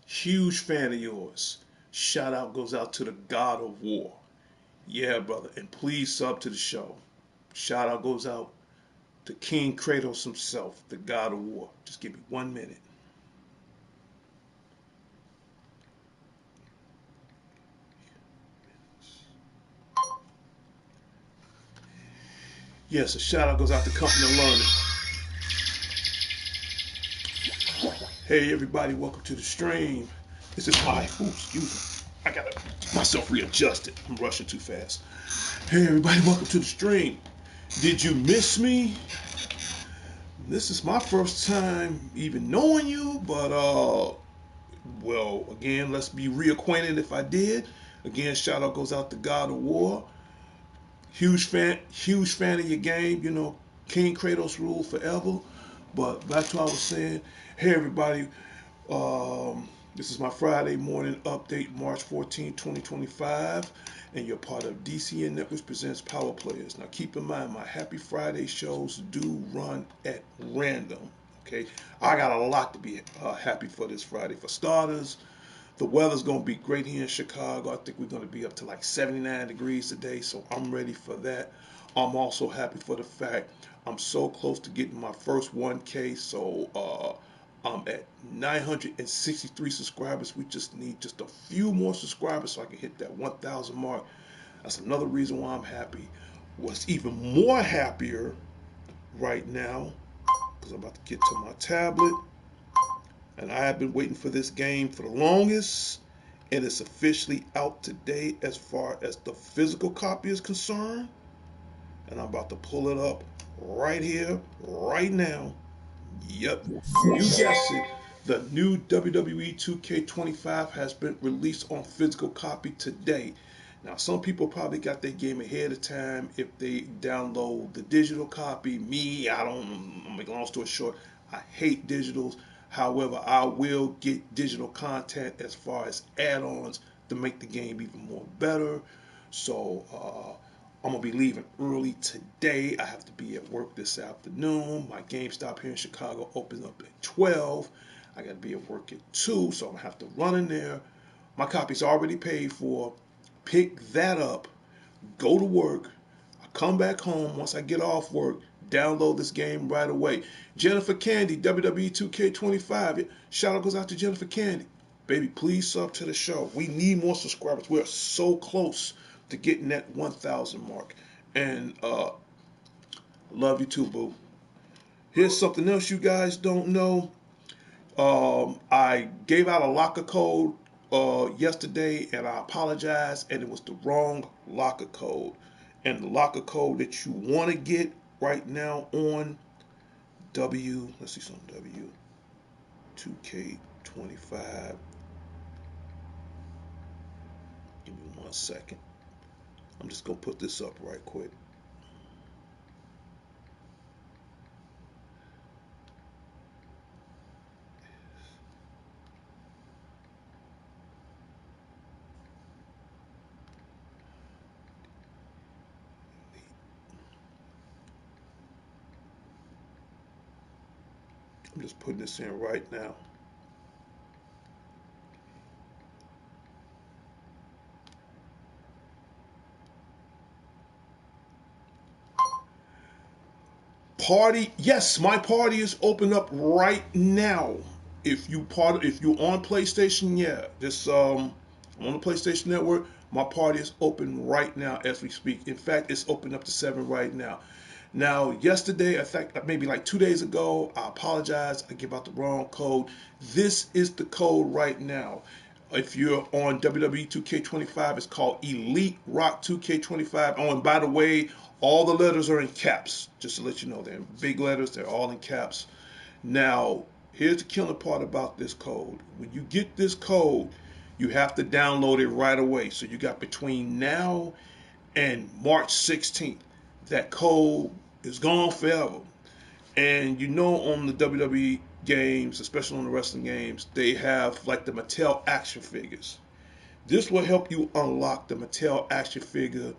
Huge fan of yours. Shout out goes out to the God of War. Yeah, brother. And please sub to the show. Shout out goes out to King Kratos himself, the God of War. Just give me 1 minute. Yes, a shout out goes out to Company of Learning. Hey, everybody, welcome to the stream. This is my, excuse me. I gotta get myself readjusted. I'm rushing too fast. Hey, everybody, welcome to the stream. Did you miss me? This is my first time even knowing you, but well, again, let's be reacquainted if I did. Again, shout out goes out to God of War. Huge fan of your game. You know, King Kratos rule forever. But back to what I was saying. Hey, everybody. This is my Friday morning update, March 14, 2025. And you're part of DCN Networks Presents Power Players. Now, keep in mind, my Happy Friday shows do run at random. Okay, I got a lot to be happy for this Friday. For starters, the weather's going to be great here in Chicago. I think we're going to be up to like 79 degrees today, so I'm ready for that. I'm also happy for the fact I'm so close to getting my first 1K, so I'm at 963 subscribers. We just need just a few more subscribers so I can hit that 1,000 mark. That's another reason why I'm happy. What's even more happier right now, because I'm about to get to my tablet, and I have been waiting for this game for the longest, and it's officially out today as far as the physical copy is concerned. And I'm about to pull it up right here, right now. Yep, you guessed it. The new WWE 2K25 has been released on physical copy today. Now, some people probably got their game ahead of time if they download the digital copy. Me, I don't. I'll make a long story short, I hate digitals. However, I will get digital content as far as add-ons to make the game even more better. So I'm gonna be leaving early today. I have to be at work this afternoon. My GameStop here in Chicago opens up at 12. I gotta be at work at 2, so I'm gonna have to run in there. My copy's already paid for. Pick that up, go to work. I come back home once I get off work, download this game right away. Jennifer Candy, WWE 2K25. Shout out goes out to Jennifer Candy. Baby, please sub to the show. We need more subscribers. We are so close to getting that 1,000 mark. And love you too, boo. Here's something else you guys don't know. I gave out a locker code yesterday, and I apologize, and it was the wrong locker code. And the locker code that you want to get right now on let's see some W2K25. Give me 1 second. I'm just going to put this up right quick. I'm just putting this in right now. Party, yes, my party is open up right now. If you on PlayStation, yeah, this on the PlayStation Network, my party is open right now as we speak. In fact, it's open up to 7 right now. Now, yesterday, I think maybe like 2 days ago, I apologize. I gave out the wrong code. This is the code right now. If you're on WWE 2K25, it's called Elite Rock 2K25. Oh, and by the way, all the letters are in caps. Just to let you know, they're in big letters. They're all in caps. Now, here's the killer part about this code. When you get this code, you have to download it right away. So you got between now and March 16th. That code is gone forever. And you know, on the WWE games, especially on the wrestling games, they have like the Mattel action figures. This will help you unlock the Mattel action figure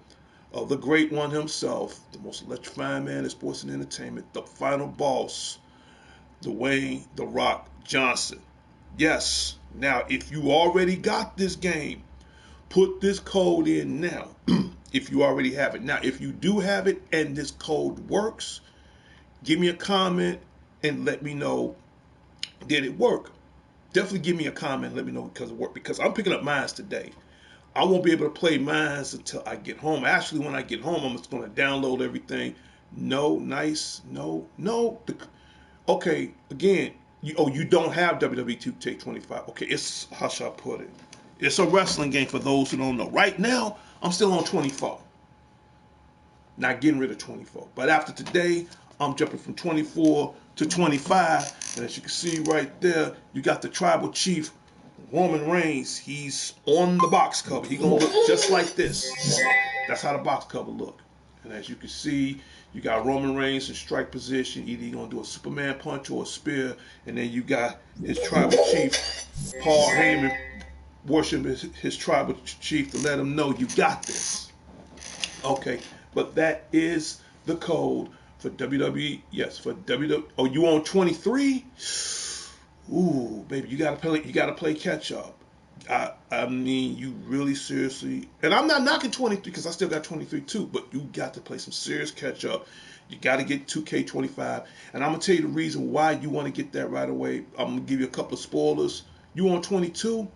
of the great one himself, the most electrifying man in sports and entertainment, the final boss, Dwayne "The Rock" Johnson. Yes, now if you already got this game, put this code in now. If you already have it. Now, if you do have it and this code works, give me a comment and let me know, did it work? Definitely give me a comment and let me know because it worked. Because I'm picking up mines today. I won't be able to play mines until I get home. Actually, when I get home, I'm just going to download everything. No, nice. No, no. Okay, again, you don't have WWE 2K25. Okay, it's, how shall I put it? It's a wrestling game for those who don't know. Right now, I'm still on 24. Not getting rid of 24. But after today, I'm jumping from 24 to 25. And as you can see right there, you got the tribal chief, Roman Reigns. He's on the box cover. He's going to look just like this. That's how the box cover look. And as you can see, you got Roman Reigns in strike position. Either he's going to do a Superman punch or a spear. And then you got his tribal chief, Paul Heyman, worshiping his tribal chief to let him know you got this. Okay, but that is the code for WWE. Yes, for WWE. Oh, you on 23? Ooh, baby, you gotta play. You gotta play catch up. I mean, you really seriously. And I'm not knocking 23 because I still got 23 too. But you got to play some serious catch up. You got to get 2K25. And I'm gonna tell you the reason why you want to get that right away. I'm gonna give you a couple of spoilers. You on 22?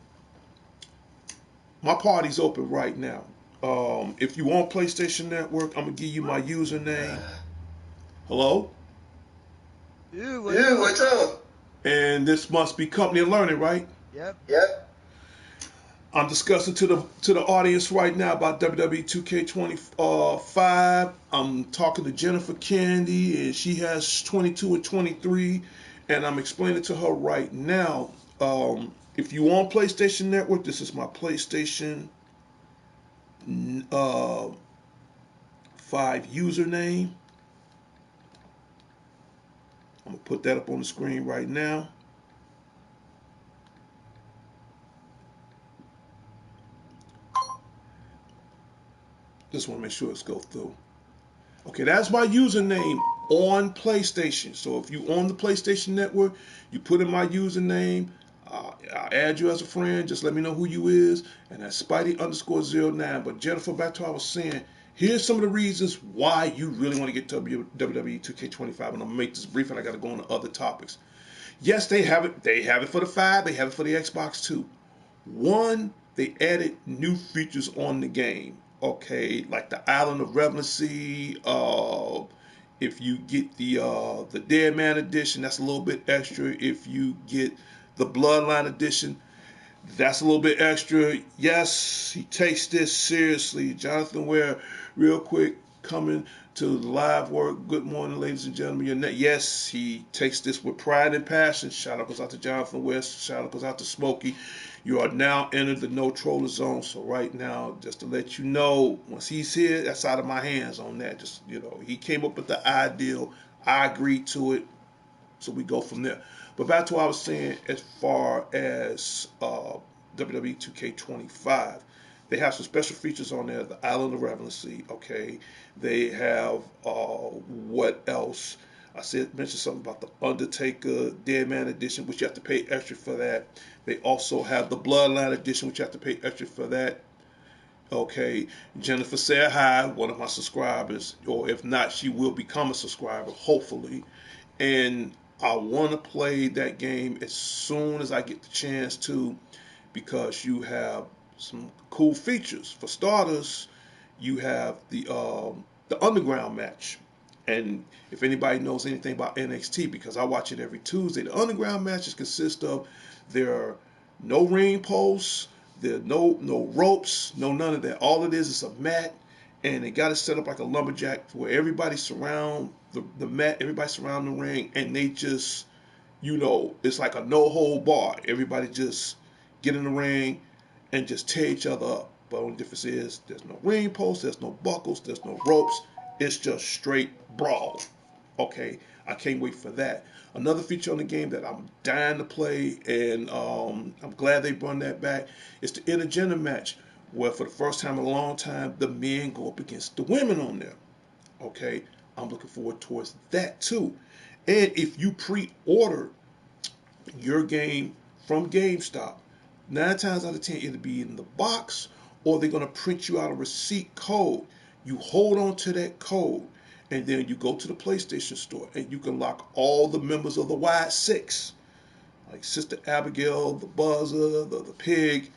My party's open right now. If you want PlayStation Network, I'm gonna give you my username. Hello? Dude, what's Dude, up? what's up? And this must be Company of Learning, right? Yep. Yep. I'm discussing to the audience right now about WWE 2K25. I'm talking to Jennifer Candy, and she has 22 and 23, and I'm explaining to her right now. If you want PlayStation Network, this is my PlayStation uh, 5 username. I'm gonna put that up on the screen right now. Just want to make sure it's go through. Okay, that's my username on PlayStation. So if you on the PlayStation Network, you put in my username. I'll add you as a friend. Just let me know who you is, and that's Spidey_09. But Jennifer, back to what I was saying. Here's some of the reasons why you really want to get WWE 2K25. And I'm gonna make this brief, and I got to go on to other topics. Yes, they have it. They have it for the 5. They have it for the Xbox too. One, they added new features on the game. Okay, like the Island of Relevancy. If you get the Dead Man edition, that's a little bit extra. If you get the Bloodline edition, that's a little bit extra. Yes, he takes this seriously. Jonathan Ware, real quick, coming to the live work. Good morning, ladies and gentlemen. Yes, he takes this with pride and passion. Shout out goes out to Jonathan Ware. Shout out goes out to Smokey. You are now entered the no troller zone. So right now, just to let you know, once he's here, that's out of my hands on that. Just, he came up with the ideal. I agreed to it. So we go from there. But back to what I was saying as far as WWE 2K25. They have some special features on there. The Island of Relevancy, okay. They have what else? Mentioned something about the Undertaker Dead Man Edition, which you have to pay extra for that. They also have the Bloodline Edition, which you have to pay extra for that. Okay, Jennifer said hi, one of my subscribers, or if not, she will become a subscriber, hopefully. And I want to play that game as soon as I get the chance to, because you have some cool features. For starters, you have the underground match, and if anybody knows anything about NXT, because I watch it every Tuesday, the underground matches consist of there are no ring posts, there are no ropes, no none of that. All it is a mat, and they got it set up like a lumberjack where everybody surround the mat, everybody surround the ring, and they just, it's like a no hold bar. Everybody just get in the ring and just tear each other up. But the only difference is there's no ring posts, there's no buckles, there's no ropes. It's just straight brawl. Okay, I can't wait for that. Another feature on the game that I'm dying to play, and I'm glad they brought that back, is the intergender match, where for the first time in a long time, the men go up against the women on there. Okay, I'm looking forward towards that too. And if you pre-order your game from GameStop, 9 times out of 10 it'll be in the box, or they're gonna print you out a receipt code. You hold on to that code, and then you go to the PlayStation Store, and you can lock all the members of the Y6, like Sister Abigail, the Buzzer, the Pig,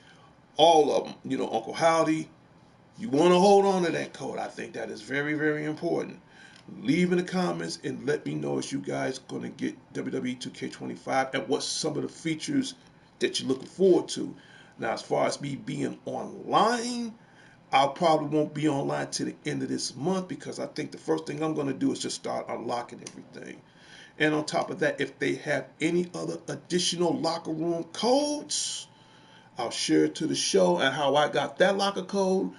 all of them. You know, Uncle Howdy. You want to hold on to that code. I think that is very, very important. Leave in the comments and let me know if you guys going to get WWE 2K25 and what some of the features that you're looking forward to. Now, as far as me being online, I probably won't be online till the end of this month, because I think the first thing I'm going to do is just start unlocking everything. And on top of that, if they have any other additional locker room codes, I'll share it to the show and how I got that locker code.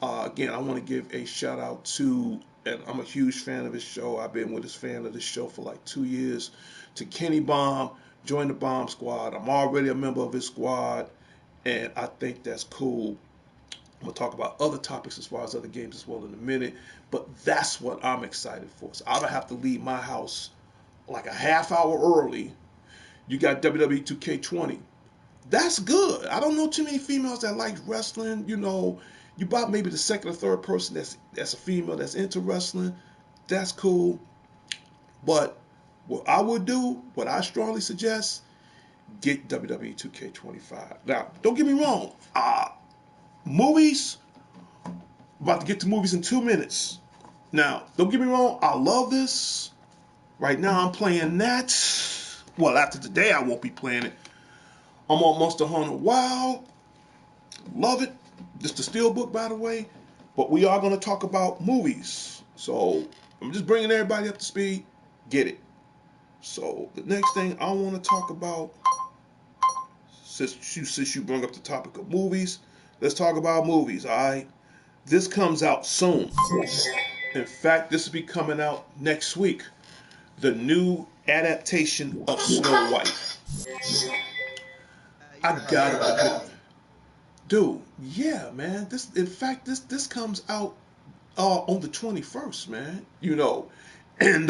Again, I want to give a shout out to, and I'm a huge fan of his show. I've been with his fan of this show for like 2 years. To Kenny Bomb, join the Bomb Squad. I'm already a member of his squad, and I think that's cool. I'm gonna talk about other topics as far as other games as well in a minute, but that's what I'm excited for. So I'm gonna have to leave my house like a half hour early. You got WWE 2K20. That's good. I don't know too many females that like wrestling. You know, you about maybe the second or third person that's a female that's into wrestling. That's cool. But what I would do, what I strongly suggest, get WWE 2K25. Now, don't get me wrong. Movies, about to get to movies in 2 minutes. Now, don't get me wrong. I love this. Right now, I'm playing that. Well, after today, I won't be playing it. I'm on Monster Hunter Wild. Love it. Just the steel book, by the way. But we are going to talk about movies. So I'm just bringing everybody up to speed. Get it. So the next thing I want to talk about, since you brought up the topic of movies, let's talk about movies. All right. This comes out soon. In fact, this will be coming out next week. The new adaptation of Snow White. You I heard got about that, it, right? dude. Yeah, man. This, in fact, this comes out on the 21st, man. You know, and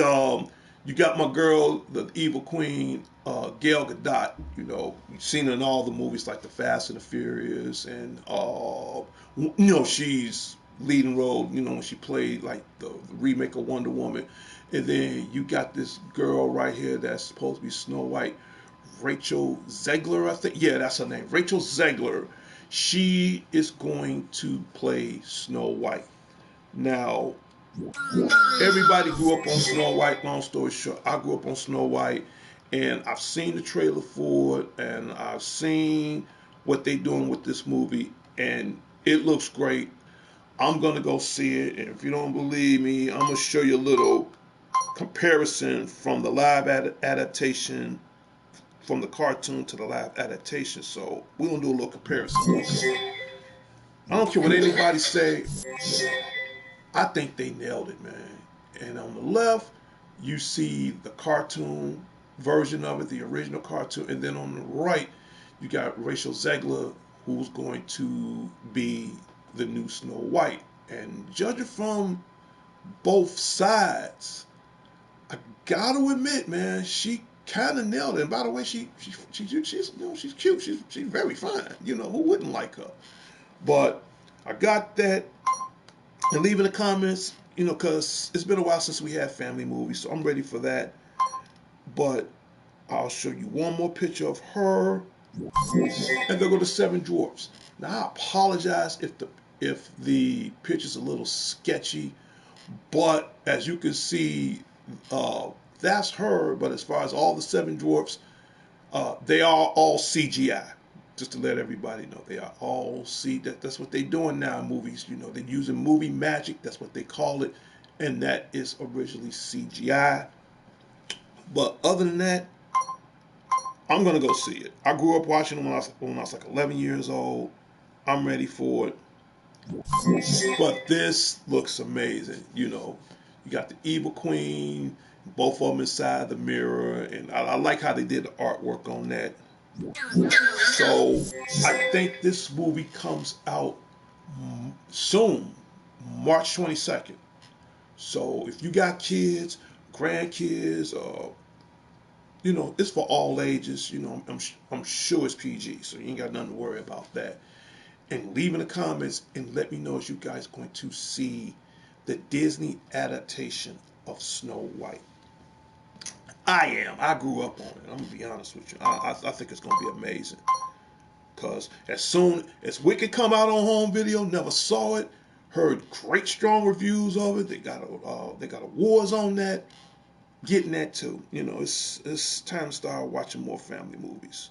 you got my girl, the evil queen, Gail Gadot. You know, you've seen her in all the movies like The Fast and the Furious, and she's leading role. You know, when she played like the remake of Wonder Woman, and then you got this girl right here that's supposed to be Snow White, Rachel Zegler, I think. Yeah, that's her name, Rachel Zegler. She is going to play Snow White. Now, everybody grew up on Snow White. Long story short, I grew up on Snow White, and I've seen the trailer for it, and I've seen what they're doing with this movie, and it looks great. I'm gonna go see it, and if you don't believe me, I'm gonna show you a little comparison from the live adaptation, from the cartoon to the live adaptation. So we're gonna do a little comparison. I don't care what anybody say. I think they nailed it, man. And on the left, you see the cartoon version of it, the original cartoon, and then on the right, you got Rachel Zegler, who's going to be the new Snow White. And judging from both sides, I gotta admit, man, she kind of nailed it. And by the way, she's cute. She's very fine. You know, who wouldn't like her? But I got that. And leave in the comments, because it's been a while since we had family movies, so I'm ready for that. But I'll show you one more picture of her, and they'll go to Seven Dwarfs. Now I apologize if the picture's a little sketchy, but as you can see, that's her. But as far as all the Seven Dwarfs, they are all CGI. Just to let everybody know, they are all that's what they're doing now in movies. They're using movie magic. That's what they call it, and that is originally CGI. But other than that, I'm gonna go see it. I grew up watching it when I was like 11 years old. I'm ready for it. But this looks amazing. You got the evil queen, Both of them inside the mirror, and I like how they did the artwork on that. So I think this movie comes out soon, March 22nd. So if you got kids, grandkids, it's for all ages. I'm sure it's PG, so you ain't got nothing to worry about that. And leave in the comments and let me know if you guys going to see the Disney adaptation of Snow White. I am. I grew up on it. I'm gonna be honest with you. I think it's gonna be amazing. Cause as soon as Wicked come out on home video, never saw it. Heard great strong reviews of it. They got awards on that. Getting that too. It's time to start watching more family movies.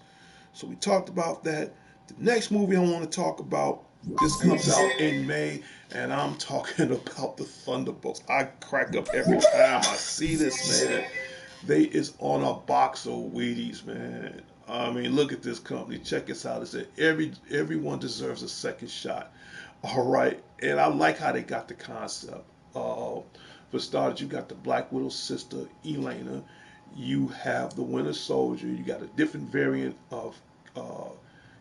So we talked about that. The next movie I want to talk about, this comes out in May, and I'm talking about the Thunderbolts. I crack up every time I see this, man. They is on a box of Wheaties, man. I mean, look at this company. Check this out. It said everyone deserves a second shot. All right, and I like how they got the concept. For starters, you got the Black Widow sister Elena. You have the Winter Soldier. You got a different variant of uh,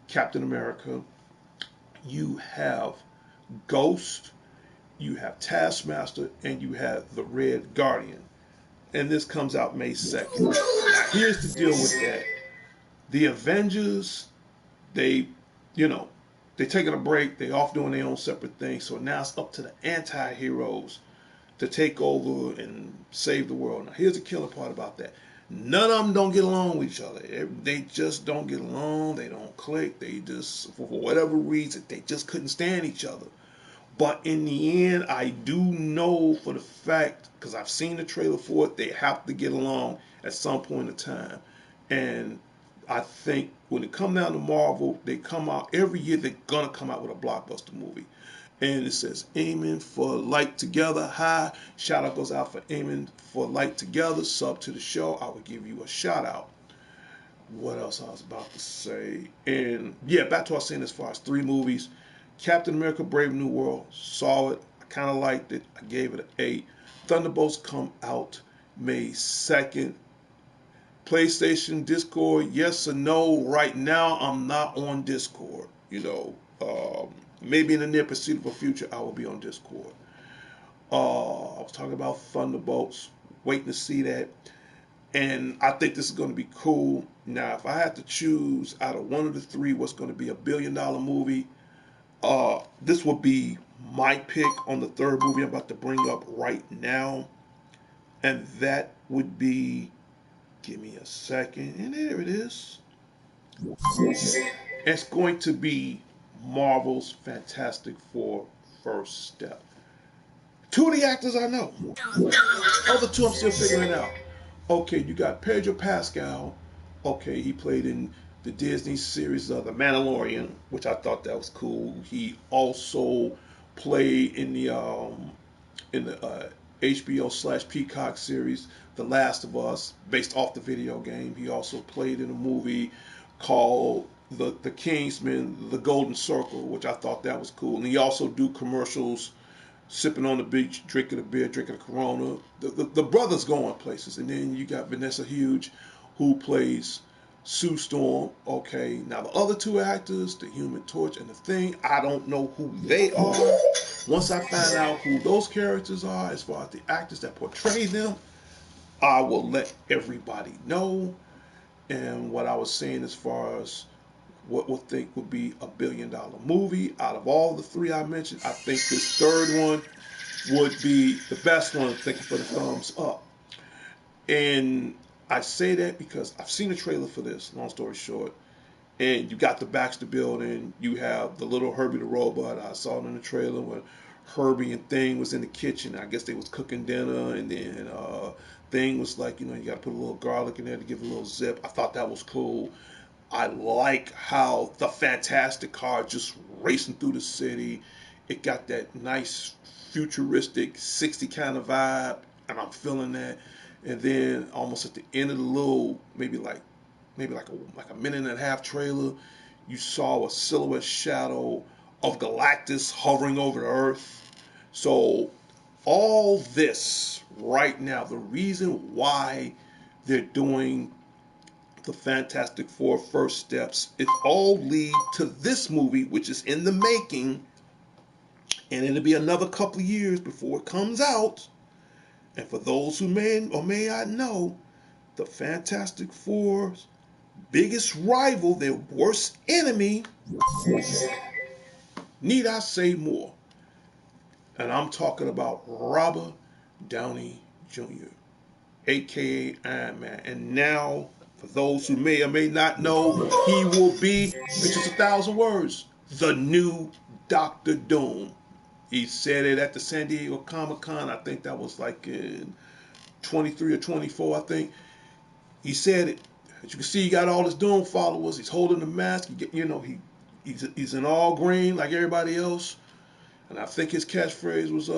Captain America. You have Ghost. You have Taskmaster, and you have the Red Guardian. And this comes out May 2nd. Now, here's the deal with that. The Avengers, they, you know, they taking a break. They off doing their own separate thing. So now it's up to the anti-heroes to take over and save the world. Now, here's the killer part about that. None of them don't get along with each other. They just don't get along. They don't click. They just, for whatever reason, they just couldn't stand each other. But in the end, I do know for the fact, because I've seen the trailer for it, they have to get along at some point in time. And I think when it comes down to Marvel, they come out every year, they're going to come out with a blockbuster movie. And it says aiming for light together. Hi. Shout out goes out for aiming for light together. Sub to the show. I would give you a shout out. What else I was about to say? And yeah, back to what I was saying as far as three movies. Captain America Brave New World. Saw it. I kind of liked it. I gave it an 8. Thunderbolts come out May 2nd. PlayStation, Discord, yes or no? Right now, I'm not on Discord. Maybe in the near foreseeable future, I will be on Discord. I was talking about Thunderbolts, waiting to see that. And I think this is going to be cool. Now, if I had to choose out of one of the three what's going to be $1 billion movie, this would be my pick on the third movie I'm about to bring up right now. And that would be, give me a second, and there it is. It's going to be Marvel's Fantastic Four First Step. Two of the actors I know. Other two I'm still figuring out. Okay, you got Pedro Pascal. Okay, he played in the Disney series of The Mandalorian, which I thought that was cool. He also played in the HBO/Peacock series The Last of Us, based off the video game. He also played in a movie called the Kingsman, The Golden Circle, which I thought that was cool. And he also do commercials sipping on the beach, drinking a beer, drinking a Corona. The brothers going places. And then you got Vanessa Hudgens, who plays Sue Storm. Okay, now the other two actors, the Human Torch and the Thing, I don't know who they are. Once I find out who those characters are, as far as the actors that portray them, I will let everybody know. And what I was saying as far as what would think would be $1 billion movie, out of all the three I mentioned, I think this third one would be the best one. Thank you for the thumbs up. And I say that because I've seen a trailer for this, long story short. And you got the Baxter building. You have the little Herbie the robot. I saw it in the trailer when Herbie and Thing was in the kitchen. I guess they was cooking dinner, and then Thing was like, you got to put a little garlic in there to give it a little zip. I thought that was cool. I like how the Fantastic car just racing through the city. It got that nice futuristic 60 kind of vibe, and I'm feeling that. And then almost at the end of the little, maybe like a minute and a half trailer, you saw a silhouette shadow of Galactus hovering over the Earth. So all this right now, the reason why they're doing the Fantastic Four first steps, it all lead to this movie, which is in the making, and it'll be another couple of years before it comes out. And for those who may or may not know, the Fantastic Four's biggest rival, their worst enemy, need I say more? And I'm talking about Robert Downey Jr., aka Iron Man. And now, for those who may or may not know, he will be, which is 1,000 words, the new Doctor Doom. He said it at the San Diego Comic Con. I think that was like in 23 or 24, I think. He said it. As you can see, he got all his Doom followers. He's holding the mask. He's in all green like everybody else. And I think his catchphrase was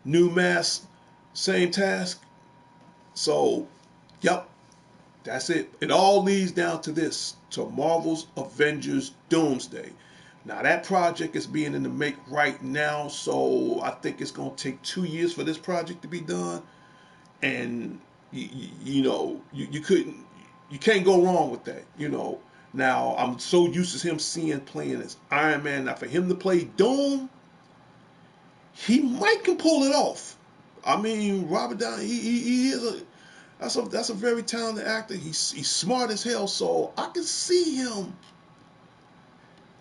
new mask, same task. So, yep, that's it. It all leads down to this, to Marvel's Avengers Doomsday. Now, that project is being in the make right now, so I think it's going to take 2 years for this project to be done. And, you can't go wrong with that. Now, I'm so used to him playing as Iron Man. Now, for him to play Doom, he might can pull it off. I mean, Robert Downey, he is that's a very talented actor. He's smart as hell, so I can see him.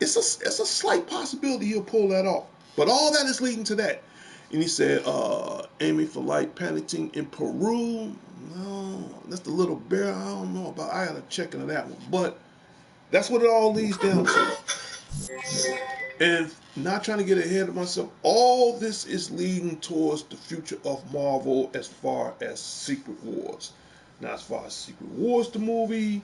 It's a slight possibility he'll pull that off. But all that is leading to that. And he said, aiming for light painting in Peru. No, that's the little bear. I don't know about. I gotta check into that one. But that's what it all leads down to. And not trying to get ahead of myself, all this is leading towards the future of Marvel as far as Secret Wars. Now, as far as Secret Wars, the movie,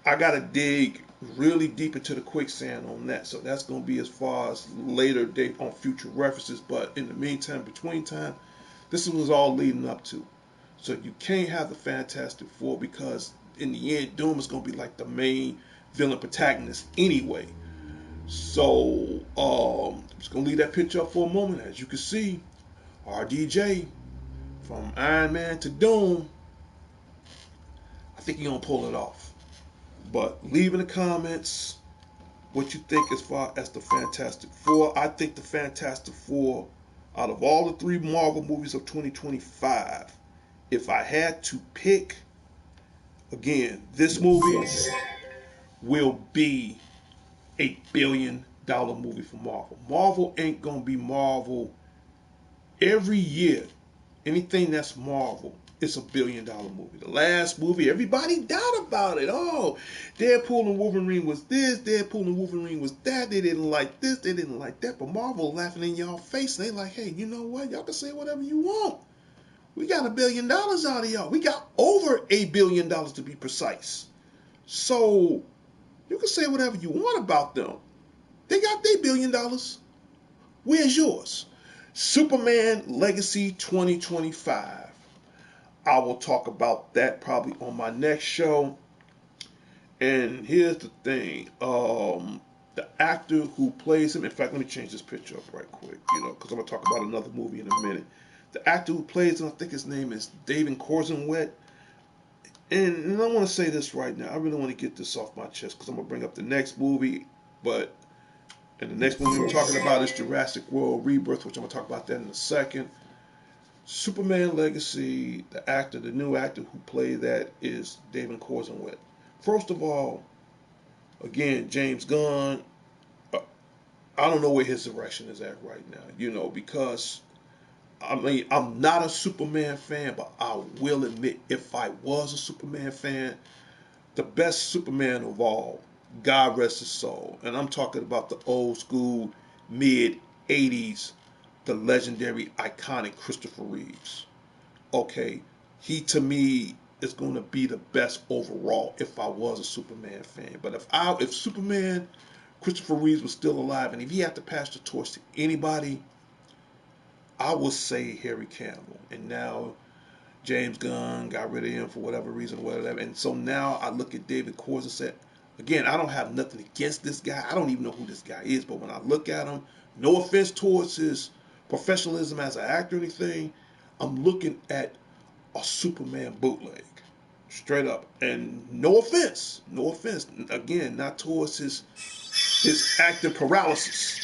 I got to dig really deep into the quicksand on that. So that's going to be as far as later date on future references. But in the meantime, between time, this was all leading up to. So you can't have the Fantastic Four because in the end, Doom is going to be like the main villain protagonist anyway. So, I'm just going to leave that picture up for a moment. As you can see, RDJ, from Iron Man to Doom, I think he's going to pull it off. But leave in the comments what you think as far as the Fantastic Four. I think the Fantastic Four, out of all the three Marvel movies of 2025, if I had to pick, again, this movie will be $1 billion movie for Marvel. Marvel ain't gonna be Marvel every year. Anything that's Marvel, it's $1 billion movie. The last movie, everybody doubt about it. Oh, Deadpool and Wolverine was this, Deadpool and Wolverine was that. They didn't like this, they didn't like that. But Marvel laughing in y'all face. And they like, hey, you know what? Y'all can say whatever you want. We got $1 billion out of y'all. We got over $1 billion to be precise. So you can say whatever you want about them. They got their $1 billion. Where's yours? Superman Legacy 2025. I will talk about that probably on my next show. And here's the thing. The actor who plays him, in fact, let me change this picture up right quick, because I'm going to talk about another movie in a minute. The actor who plays him, I think his name is David Corzenwet. And I want to say this right now. I really want to get this off my chest because I'm going to bring up the next movie. But and the next movie we're talking about is Jurassic World Rebirth, which I'm going to talk about that in a second. Superman Legacy, the new actor who played that is David Corzenwet. First of all, again, James Gunn, I don't know where his direction is at right now, because, I mean, I'm not a Superman fan, but I will admit, if I was a Superman fan, the best Superman of all, God rest his soul, and I'm talking about the old school, mid 80s, the legendary, iconic Christopher Reeves. Okay, he to me is going to be the best overall if I was a Superman fan. But if Superman, Christopher Reeves was still alive, and if he had to pass the torch to anybody, I would say Harry Cavill. And now James Gunn got rid of him for whatever reason, whatever. And so now I look at David Corz and said, again, I don't have nothing against this guy. I don't even know who this guy is. But when I look at him, no offense towards his professionalism as an actor or anything. I'm looking at a Superman bootleg, straight up. And no offense, no offense. Again, not towards his acting paralysis.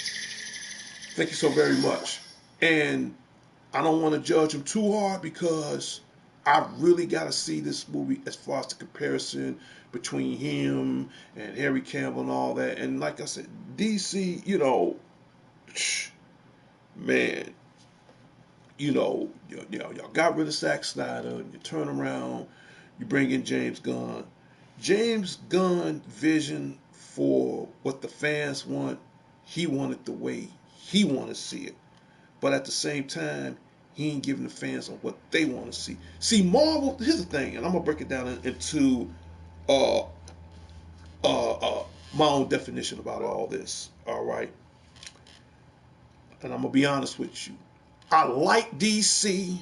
Thank you so very much. And I don't want to judge him too hard because I really got to see this movie as far as the comparison between him and Harry Cavill and all that. And like I said, DC, man, y'all got rid of Zack Snyder, and you turn around, you bring in James Gunn. James Gunn vision for what the fans want, he wanted the way he want to see it. But at the same time, he ain't giving the fans on what they want to see. See, Marvel, here's the thing, and I'm gonna break it down into uh, my own definition about all this. All right, and I'm gonna be honest with you. I like DC.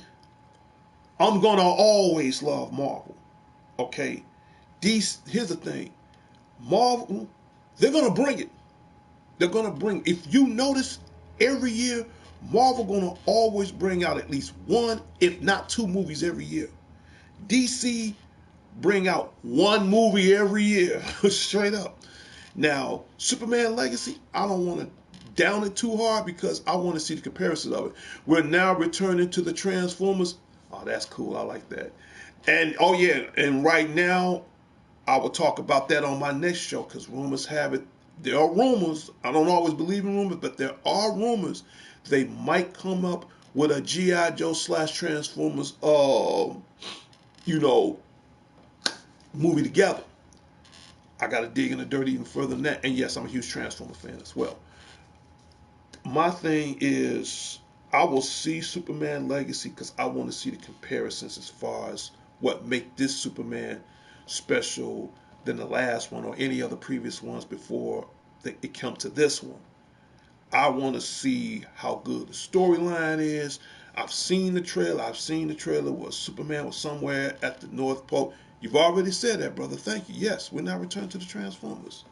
I'm gonna always love Marvel. Okay, DC. Here's the thing, Marvel, they're gonna bring it. They're gonna bring. If you notice, every year, Marvel gonna always bring out at least one, if not two movies every year. DC bring out one movie every year, straight up. Now, Superman Legacy, I don't want to down it too hard because I want to see the comparison of it. We're now returning to the Transformers. Oh, that's cool. I like that. And oh yeah, and right now I will talk about that on my next show because rumors have it. There are rumors. I don't always believe in rumors, but there are rumors they might come up with a GI Joe slash Transformers, you know, movie together. I got to dig in the dirt even further than that. And yes, I'm a huge Transformer fan as well. My thing is, I will see Superman Legacy because I want to see the comparisons as far as what make this Superman special than the last one or any other previous ones before it come to this one. I want to see how good the storyline is. I've seen the trailer. I've seen the trailer where Superman was somewhere at the North Pole. You've already said that, brother. Thank you. Yes, we're now returning to the Transformers.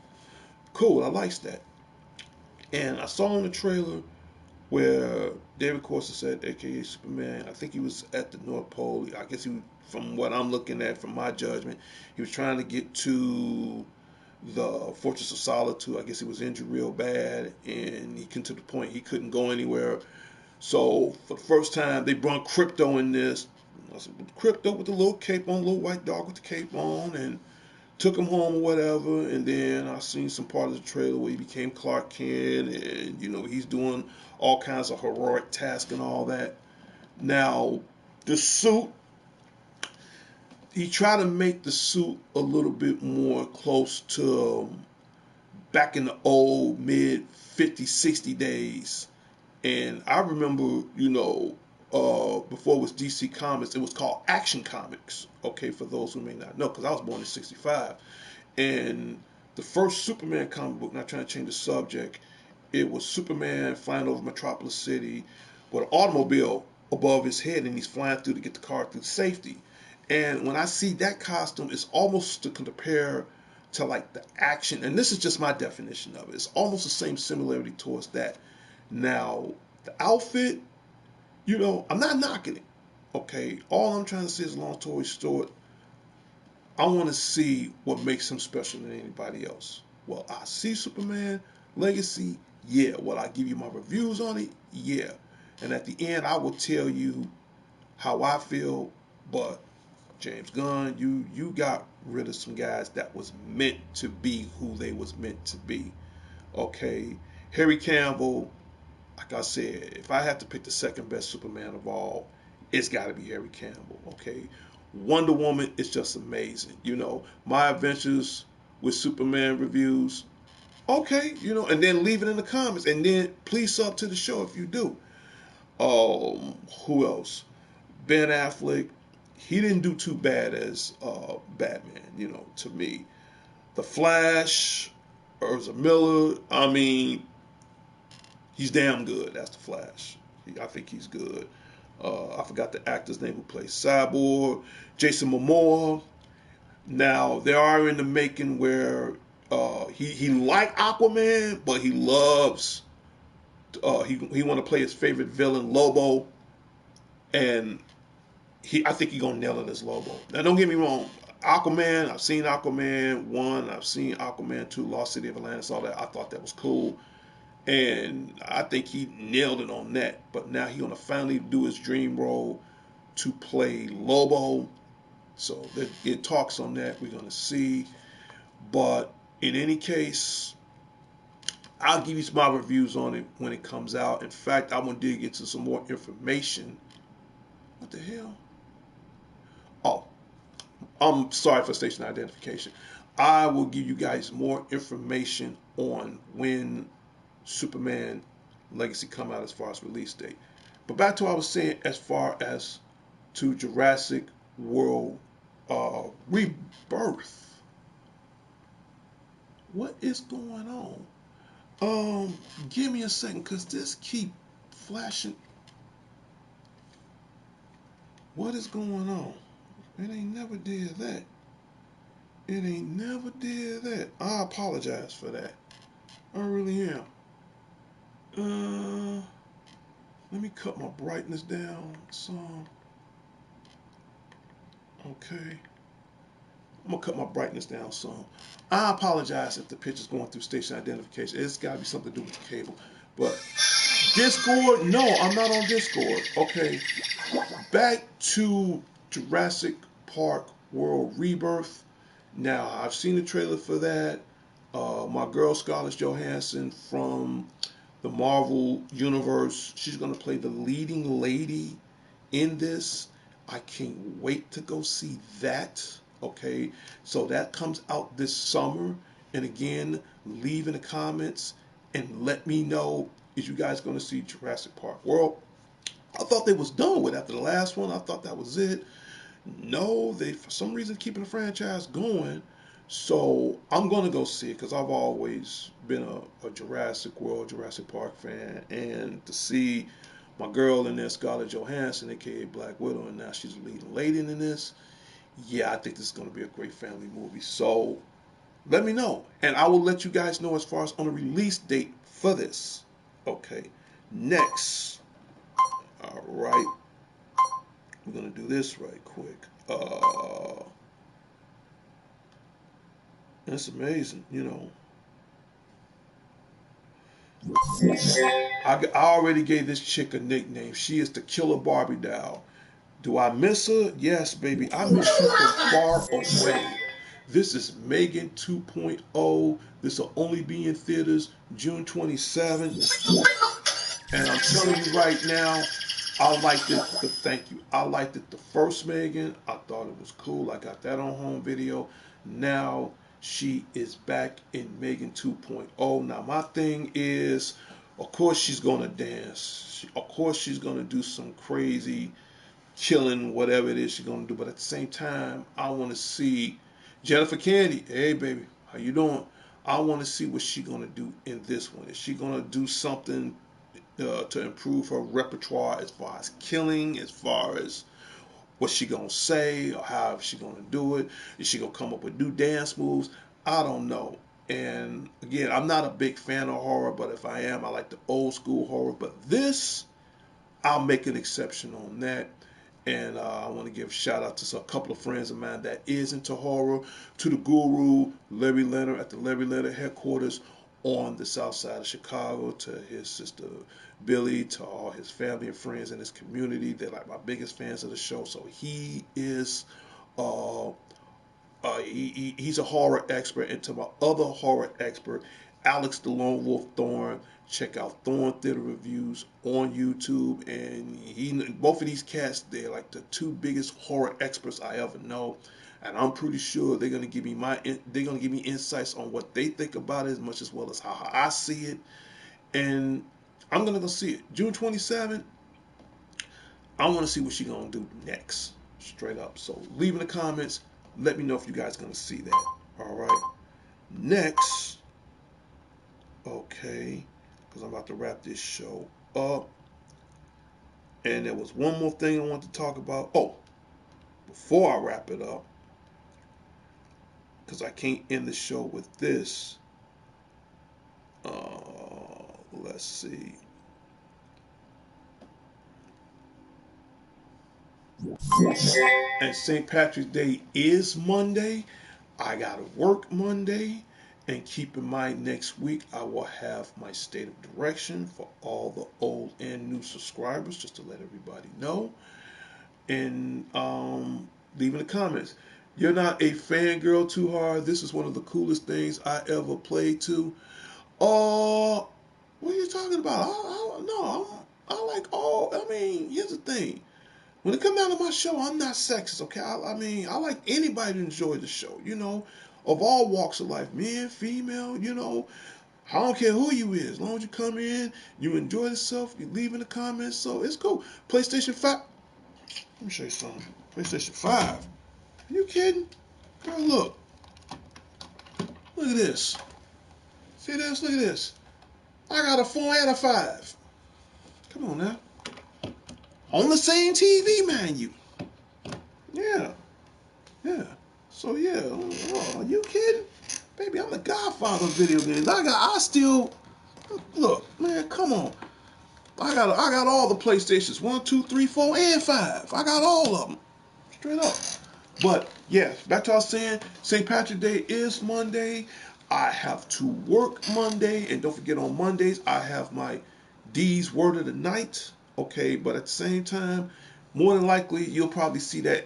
Cool. I likes that. And I saw in the trailer where David Corson said, aka Superman, I think he was at the North Pole. I guess from what I'm looking at, from my judgment, he was trying to get to the Fortress of Solitude. I guess he was injured real bad, and he came to the point he couldn't go anywhere. So for the first time, they brought Crypto in this. I said, Crypto with the little cape on, little white dog with the cape on, and took him home or whatever. And then I seen some part of the trailer where he became Clark Kent, and he's doing all kinds of heroic tasks and all that. Now, the suit, he tried to make the suit a little bit more close to back in the old mid 50, 60 days. And I remember, before it was DC Comics, it was called Action Comics. Okay, for those who may not know, because I was born in '65, and the first Superman comic book. Not trying to change the subject. It was Superman flying over Metropolis City with an automobile above his head, and he's flying through to get the car through safety. And when I see that costume, it's almost to compare to like the action, and this is just my definition of it. It's almost the same similarity towards that. Now, the outfit, I'm not knocking it. Okay, all I'm trying to say is, long story short, I want to see what makes him special than anybody else. Well, I see Superman Legacy, yeah. Will I give you my reviews on it? Yeah. And at the end, I will tell you how I feel. But James Gunn, you got rid of some guys that was meant to be who they was meant to be. Okay, Harry Cavill, like I said, if I have to pick the second best Superman of all, it's got to be Harry Cavill. Okay, Wonder Woman is just amazing. My adventures with Superman reviews. Okay, and then leave it in the comments, and then please sub to the show if you do. Who else? Ben Affleck. He didn't do too bad as Batman. To me, The Flash, Ezra Miller. I mean, he's damn good. That's the Flash. I think he's good. I forgot the actor's name who plays Cyborg. Jason Momoa. Now they are in the making where he like Aquaman, but he loves He want to play his favorite villain, Lobo, and I think he gonna nail it as Lobo. Now, don't get me wrong. Aquaman, I've seen Aquaman 1, I've seen Aquaman 2, Lost City of Atlantis, all that. I thought that was cool. And I think he nailed it on that. But now he gonna finally do his dream role to play Lobo. So it talks on that. We're gonna see. But in any case, I'll give you my reviews on it when it comes out. In fact, I want to dig into some more information. What the hell? Oh, I'm sorry for station identification. I will give you guys more information on when Superman Legacy come out as far as release date. But back to what I was saying as far as to Jurassic World Rebirth. What is going on? Give me a second, cause this keep flashing. What is going on? It ain't never did that. It ain't never did that. I apologize for that. I really am. Uh, Let me cut my brightness down some. Okay. I'm gonna cut my brightness down some. I apologize if the picture's going through station identification. It's gotta be something to do with the cable. But Discord, no, I'm not on Discord. Okay. Back to Jurassic Park World Rebirth. Now, I've seen the trailer for that. My girl Scarlett Johansson from the Marvel Universe, she's going to play the leading lady in this. I can't wait to go see that. Okay, so that comes out this summer. And again, leave in the comments and let me know, is you guys going to see Jurassic Park World? I thought they was done with after the last one. I thought that was it. No, they for some reason keeping the franchise going. So I'm gonna go see it because I've always been a Jurassic World, Jurassic Park fan, and to see my girl in there, Scarlett Johansson, aka Black Widow, and now she's a leading lady in this. Yeah, I think this is gonna be a great family movie. So let me know, and I will let you guys know as far as on the release date for this. Okay, next. All right, we're gonna do this right quick. That's amazing, you know. I already gave this chick a nickname. She is the Killer Barbie doll. Do I miss her? Yes, baby. I miss you from far away. This is Megan 2.0. This will only be in theaters June 27th. And I'm telling you right now, I liked it. Thank you. I liked it the first Megan. I thought it was cool. I got that on home video. Now she is back in Megan 2.0. Now my thing is, of course she's gonna dance. Of course she's gonna do some crazy killing, whatever it is she's gonna do. But at the same time, I want to see Jennifer Candy. Hey baby, how you doing? I want to see what she's gonna do in this one. Is she gonna do something to improve her repertoire as far as killing, as far as what she gonna say or how she gonna do it? Is she gonna come up with new dance moves? I don't know. And again, I'm not a big fan of horror, but if I am, I like the old school horror. But this, I'll make an exception on that. And I want to give a shout out to a couple of friends of mine that is into horror, to the guru, Larry Leonard at the Larry Leonard headquarters on the south side of Chicago, to his sister Billy, to all his family and friends in his community. They're like my biggest fans of the show. So he is uh, he's a horror expert. And to my other horror expert, Alex the Lone Wolf Thorn, check out Thorn Theater Reviews on YouTube. And both of these cats, they're like the two biggest horror experts I ever know. And I'm pretty sure they're gonna give me insights on what they think about it as much as well as how I see it. And I'm gonna go see it June 27th. I want to see what she's gonna do next, straight up. So leave in the comments. Let me know if you guys gonna see that. All right. Next, okay, because I'm about to wrap this show up. And there was one more thing I want to talk about. Oh, before I wrap it up, because I can't end the show with this. Let's see. And St. Patrick's Day is Monday. I gotta work Monday. And keep in mind, next week I will have my state of direction for all the old and new subscribers, just to let everybody know. And leave in the comments. You're not a fangirl too hard. This is one of the coolest things I ever played to. Oh, what are you talking about? No, I like all. I mean, here's the thing. When it comes down to my show, I'm not sexist, okay? I mean, I like anybody to enjoy the show, of all walks of life, men, female, I don't care who you is. As long as you come in, you enjoy yourself, you leave in the comments, so it's cool. PlayStation 5. Let me show you something. PlayStation 5. Are you kidding? Girl, look. Look at this. See this? Look at this. I got a 4 and a 5. Come on now. On the same TV, man, you. Yeah. Yeah. So yeah, are you kidding? Baby, I'm the godfather of video games. I still look, man, come on. I got all the PlayStations. 1, 2, 3, 4, and 5. I got all of them. Straight up. But yeah, back to what I was saying, St. Patrick's Day is Monday. I have to work Monday, and don't forget on Mondays I have my D's word of the night. Okay, but at the same time, more than likely you'll probably see that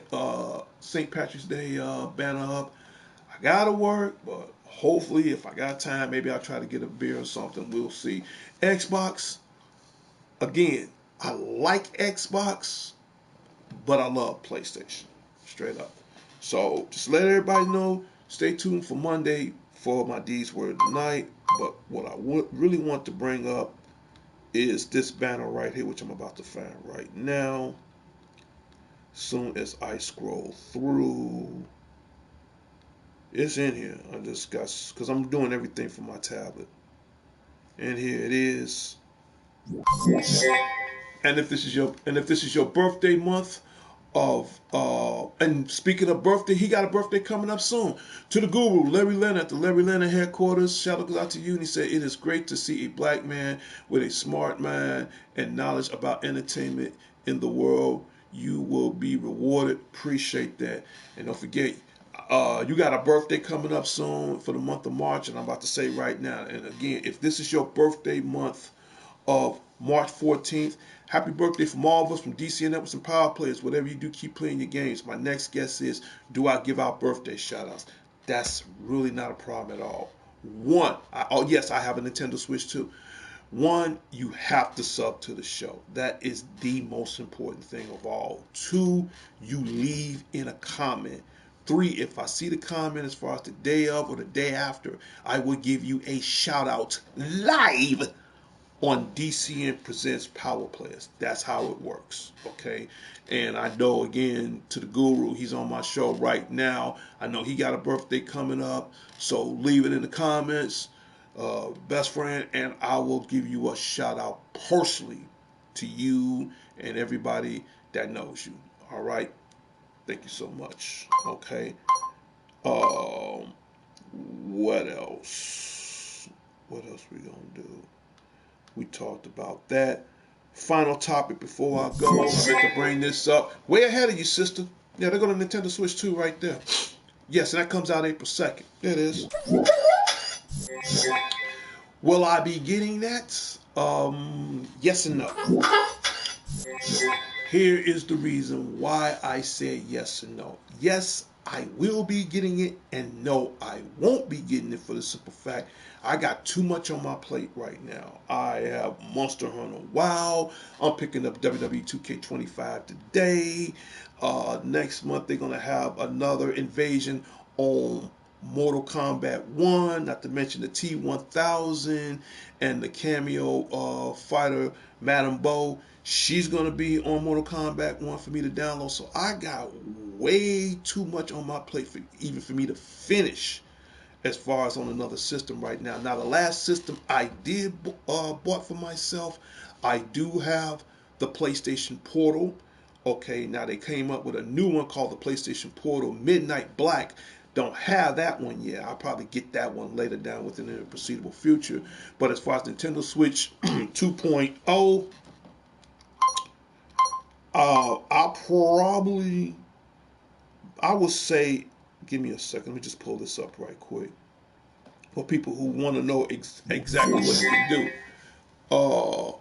St. Patrick's Day banner up. I gotta work, but hopefully if I got time, maybe I'll try to get a beer or something. We'll see. Xbox, again, I like Xbox, but I love PlayStation. Straight up. So just let everybody know. Stay tuned for Monday for my D's word tonight. But what I really want to bring up is this banner right here, which I'm about to find right now. Soon as I scroll through, it's in here. I just got, because I'm doing everything from my tablet. And here it is. And if this is your birthday month, and speaking of birthday, he got a birthday coming up soon. To the guru, Larry Leonard at the Larry Leonard headquarters, shout out goes out to you. And he said, it is great to see a black man with a smart mind and knowledge about entertainment in the world. You will be rewarded. Appreciate that. And don't forget, you got a birthday coming up soon for the month of March, and I'm about to say right now. And again, if this is your birthday month of March 14th. Happy birthday from all of us, from DC and Networks and Power Players. Whatever you do, keep playing your games. My next guess is, do I give out birthday shout-outs? That's really not a problem at all. One, yes, I have a Nintendo Switch too. One, you have to sub to the show. That is the most important thing of all. Two, you leave in a comment. Three, if I see the comment as far as the day of or the day after, I will give you a shout out live on DCN Presents Power Players. That's how it works, okay? And I know, again, to the guru, he's on my show right now. I know he got a birthday coming up, so leave it in the comments, best friend, and I will give you a shout out personally to you and everybody that knows you. All right? Thank you so much, okay? Um, what else? What else we gonna do? We talked about that. Final topic before I go. I meant to bring this up. Way ahead of you, sister. Yeah, they're going to Nintendo Switch 2 right there. Yes, and that comes out April 2nd. There it is. Will I be getting that? Yes and no. Here is the reason why I said yes and no. Yes, I will be getting it, and no, I won't be getting it for the simple fact I got too much on my plate right now. I have Monster Hunter WoW. I'm picking up WWE 2K25 today. Next month they're gonna have another invasion on Mortal Kombat 1, not to mention the T1000 and the cameo fighter Madame Bo. She's going to be on Mortal Kombat 1 for me to download. So I got way too much on my plate for even for me to finish as far as on another system right now. Now, the last system I did bought for myself, I do have the PlayStation Portal. Okay, now they came up with a new one called the PlayStation Portal Midnight Black. Don't have that one yet. I'll probably get that one later down within the foreseeable future. But as far as Nintendo Switch 2.0, I'll probably, I would say, give me a second. Let me just pull this up right quick for people who want to know exactly what you can do. Uh,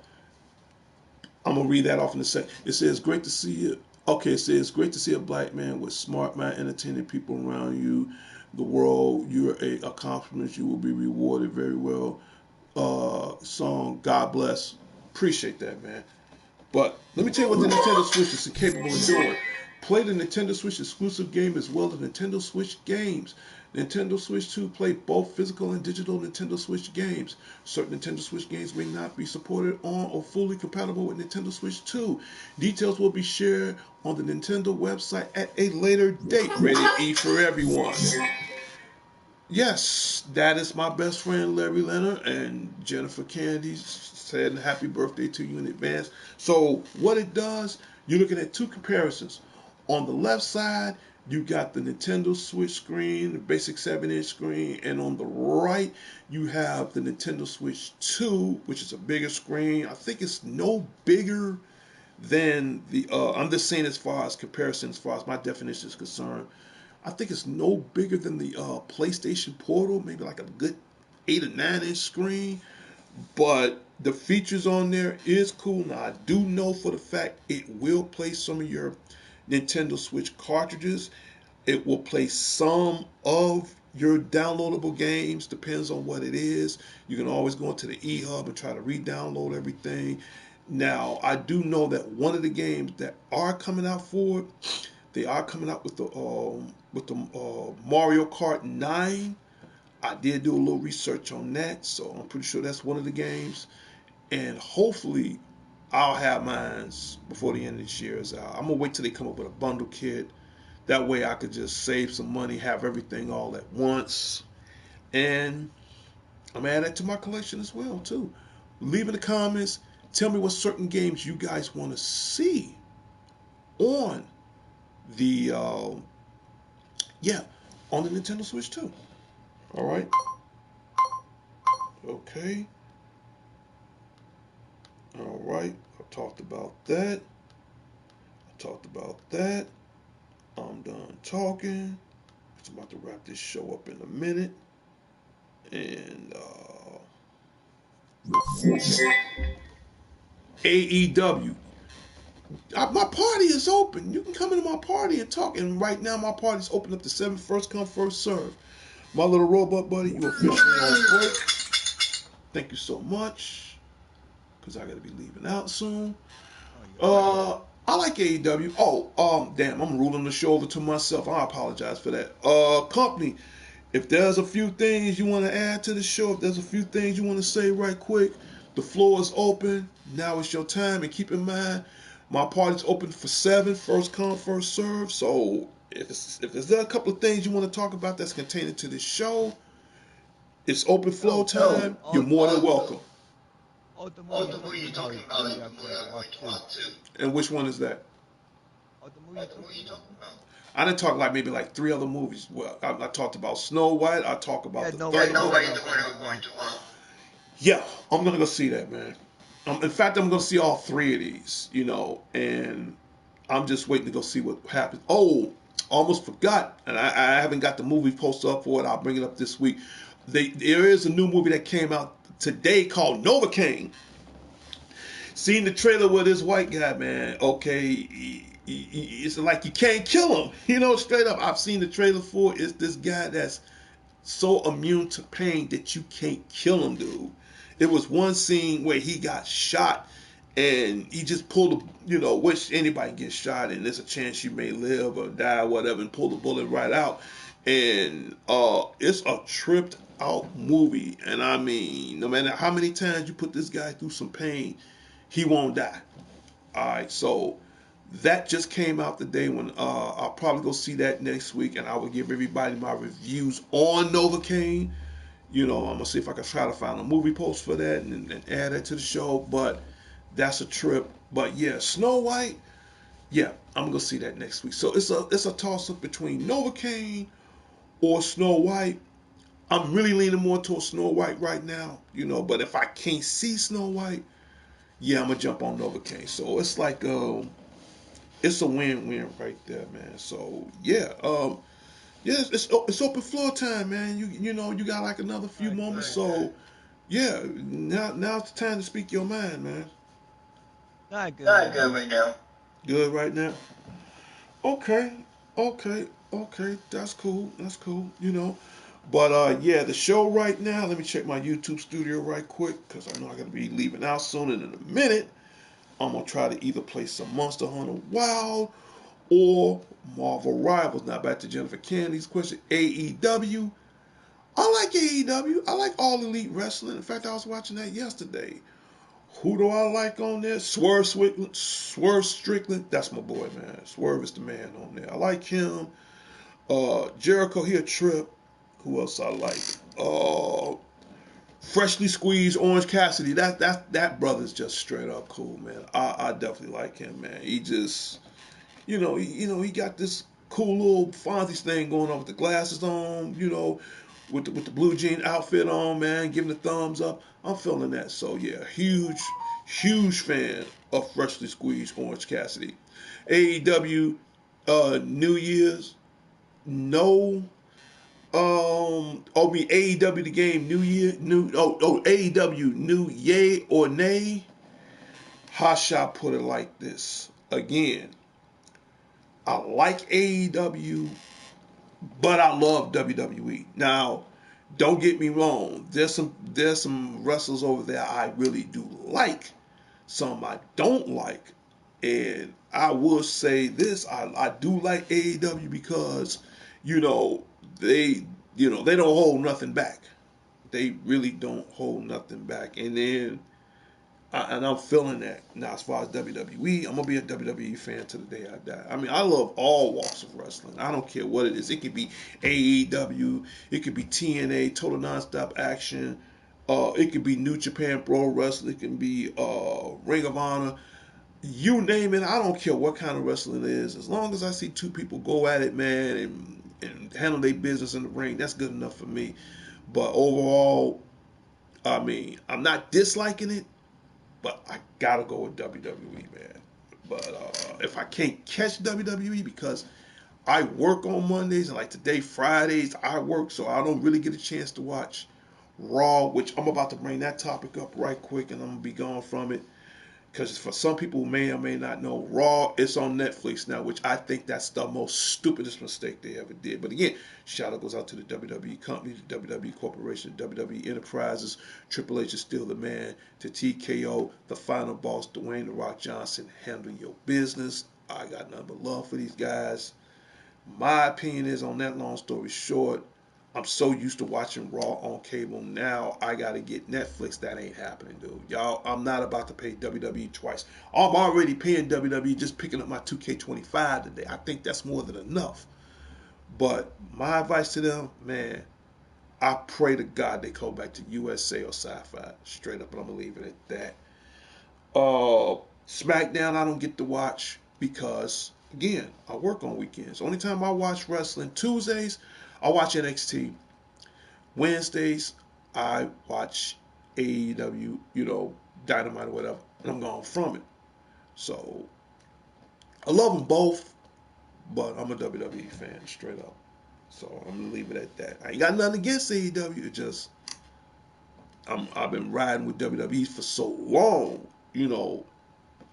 I'm gonna read that off in a second. It says, "Great to see you." Okay, it says, "Great to see a black man with smart mind, entertaining people around you, the world. You're a accomplishment. You will be rewarded very well." Song, God bless. Appreciate that, man. But let me tell you what the Nintendo Switch is capable of doing. Play the Nintendo Switch exclusive game as well as Nintendo Switch games. Nintendo Switch 2 play both physical and digital Nintendo Switch games. Certain Nintendo Switch games may not be supported on or fully compatible with Nintendo Switch 2. Details will be shared on the Nintendo website at a later date. Rated E for everyone. Yes, that is my best friend Larry Leonard, and Jennifer Candy said happy birthday to you in advance. So what it does, you're looking at two comparisons. On the left side, you got the Nintendo Switch screen, the basic 7-inch screen, and on the right, you have the Nintendo Switch 2, which is a bigger screen. I think it's no bigger than the. I'm just saying as far as comparison, as far as my definition is concerned. I think it's no bigger than the PlayStation Portal, maybe like a good 8 or 9 inch screen. But the features on there is cool. Now I do know for the fact it will play some of your Nintendo Switch cartridges. It will play some of your downloadable games, depends on what it is. You can always go into the eHub and try to re-download everything. Now, I do know that one of the games that are coming out for it, they are coming out with the Mario Kart 9. I did do a little research on that, so I'm pretty sure that's one of the games. And hopefully, I'll have mine before the end of this year is out. I'm gonna wait till they come up with a bundle kit. That way, I could just save some money, have everything all at once, and I'm gonna add that to my collection as well too. Leave in the comments. Tell me what certain games you guys want to see on the yeah, on the Nintendo Switch too. All right. Okay. All right. I talked about that. I talked about that. I'm done talking. I'm about to wrap this show up in a minute. And AEW. My party is open. You can come into my party and talk. And right now, my party's open up to 7. First come, first serve. My little robot buddy, you officially on break. Thank you so much. Because I got to be leaving out soon. Oh, you're welcome. Uh, I like AEW. Oh, damn, I'm ruling the show over to myself. I apologize for that. Company, if there's a few things you want to add to the show, if there's a few things you want to say right quick, the floor is open. Now it's your time. And keep in mind, my party's open for 7. First come, first serve. So if there's a couple of things you want to talk about that's contained to this show, it's open flow Oh, time. You're more than welcome. the movie you're talking about is the movie I'm going to watch too. And which one is that? The movie you're talking about. I didn't talk like maybe like 3 other movies. Well, I talked about Snow White. I talk about Yeah, the no, third the one. one I'm going to watch. Yeah, I'm gonna go see that, man. In fact, I'm gonna see all 3 of these. And I'm just waiting to go see what happens. Oh, almost forgot, and I haven't got the movie poster up for it. I'll bring it up this week. There is a new movie that came out today called Novocaine. Seen the trailer with this white guy, man. Okay, it's like you can't kill him. Straight up. I've seen the trailer for it. It's this guy that's so immune to pain that you can't kill him, dude. It was one scene where he got shot and he just pulled which anybody gets shot and there's a chance you may live or die or whatever, and pull the bullet right out. And it's a tripped out movie. And I mean, no matter how many times you put this guy through some pain, he won't die. All right, so that just came out today. When I'll probably go see that next week, and I will give everybody my reviews on Novocaine. I'm gonna see if I can try to find a movie post for that and add that to the show. But that's a trip. But yeah, Snow White. Yeah, I'm gonna see that next week. So it's a toss up between Novocaine or Snow White. I'm really leaning more towards Snow White right now. But if I can't see Snow White, yeah, I'm gonna jump on Novocaine. So it's like it's a win-win right there, man. So yeah, yeah, it's open floor time, man. You know you got like another All few right, moments, good. so yeah, now it's the time to speak your mind, man. All right, good Not right good now. right now. Good right now. Okay, okay, okay. That's cool. That's cool. You know, but yeah, the show right now. Let me check my YouTube studio right quick because I know I gotta be leaving out soon. And in a minute, I'm gonna try to either play some Monster Hunter Wild or Marvel Rivals. Now back to Jennifer Kennedy's question. AEW. I like AEW. I like All Elite Wrestling. In fact, I was watching that yesterday. Who do I like on there? Swerve Strickland. Swerve Strickland. That's my boy, man. Swerve is the man on there. I like him. Jericho here, Trip. Who else I like? Freshly Squeezed Orange Cassidy. That brother's just straight up cool, man. I definitely like him, man. He just he got this cool little Fonzie's thing going on with the glasses on, with the blue jean outfit on, man, giving the thumbs up. I'm feeling that. So yeah, huge fan of Freshly Squeezed Orange Cassidy. AEW New Year's, no. Me AEW the game New Year, AEW New Yay or Nay. How shall I put it like this? Again, I like AEW, but I love WWE. Now, don't get me wrong. There's some wrestlers over there I really do like. Some I don't like. And I will say this, I do like AEW because, you know, they they don't hold nothing back. They really don't hold nothing back. And I'm feeling that. Now, as far as WWE, I'm gonna be a WWE fan to the day I die. I mean, I love all walks of wrestling. I don't care what it is. It could be AEW, it could be TNA, Total Nonstop Action, it could be New Japan Pro Wrestling, it can be Ring of Honor. You name it. I don't care what kind of wrestling it is. As long as I see two people go at it, man, and handle their business in the ring, that's good enough for me. But overall, I mean, I'm not disliking it, but I gotta go with WWE, man. But if I can't catch WWE because I work on Mondays and like today, Fridays, I work, so I don't really get a chance to watch Raw, which I'm about to bring that topic up right quick and I'm gonna be gone from it. Because for some people who may or may not know, Raw is on Netflix now, which I think that's the most stupidest mistake they ever did. But again, shout out goes out to the WWE company, the WWE Corporation, WWE Enterprises. Triple H is still the man. To TKO, the final boss, Dwayne The Rock Johnson, handle your business. I got nothing but love for these guys. My opinion is, on that long story short, I'm so used to watching Raw on cable. Now I gotta get Netflix. That ain't happening, dude. Y'all, I'm not about to pay WWE twice. I'm already paying WWE just picking up my 2K25 today. I think that's more than enough. But my advice to them, man, I pray to God they go back to USA or Sci-Fi. Straight up, and I'm gonna leave it at that. SmackDown I don't get to watch because again I work on weekends. Only time I watch wrestling Tuesdays I watch NXT. Wednesdays I watch AEW, Dynamite or whatever, and I'm gone from it. So I love them both, but I'm a WWE fan straight up. So I'm gonna leave it at that. I ain't got nothing against AEW. It just I've been riding with WWE for so long, you know.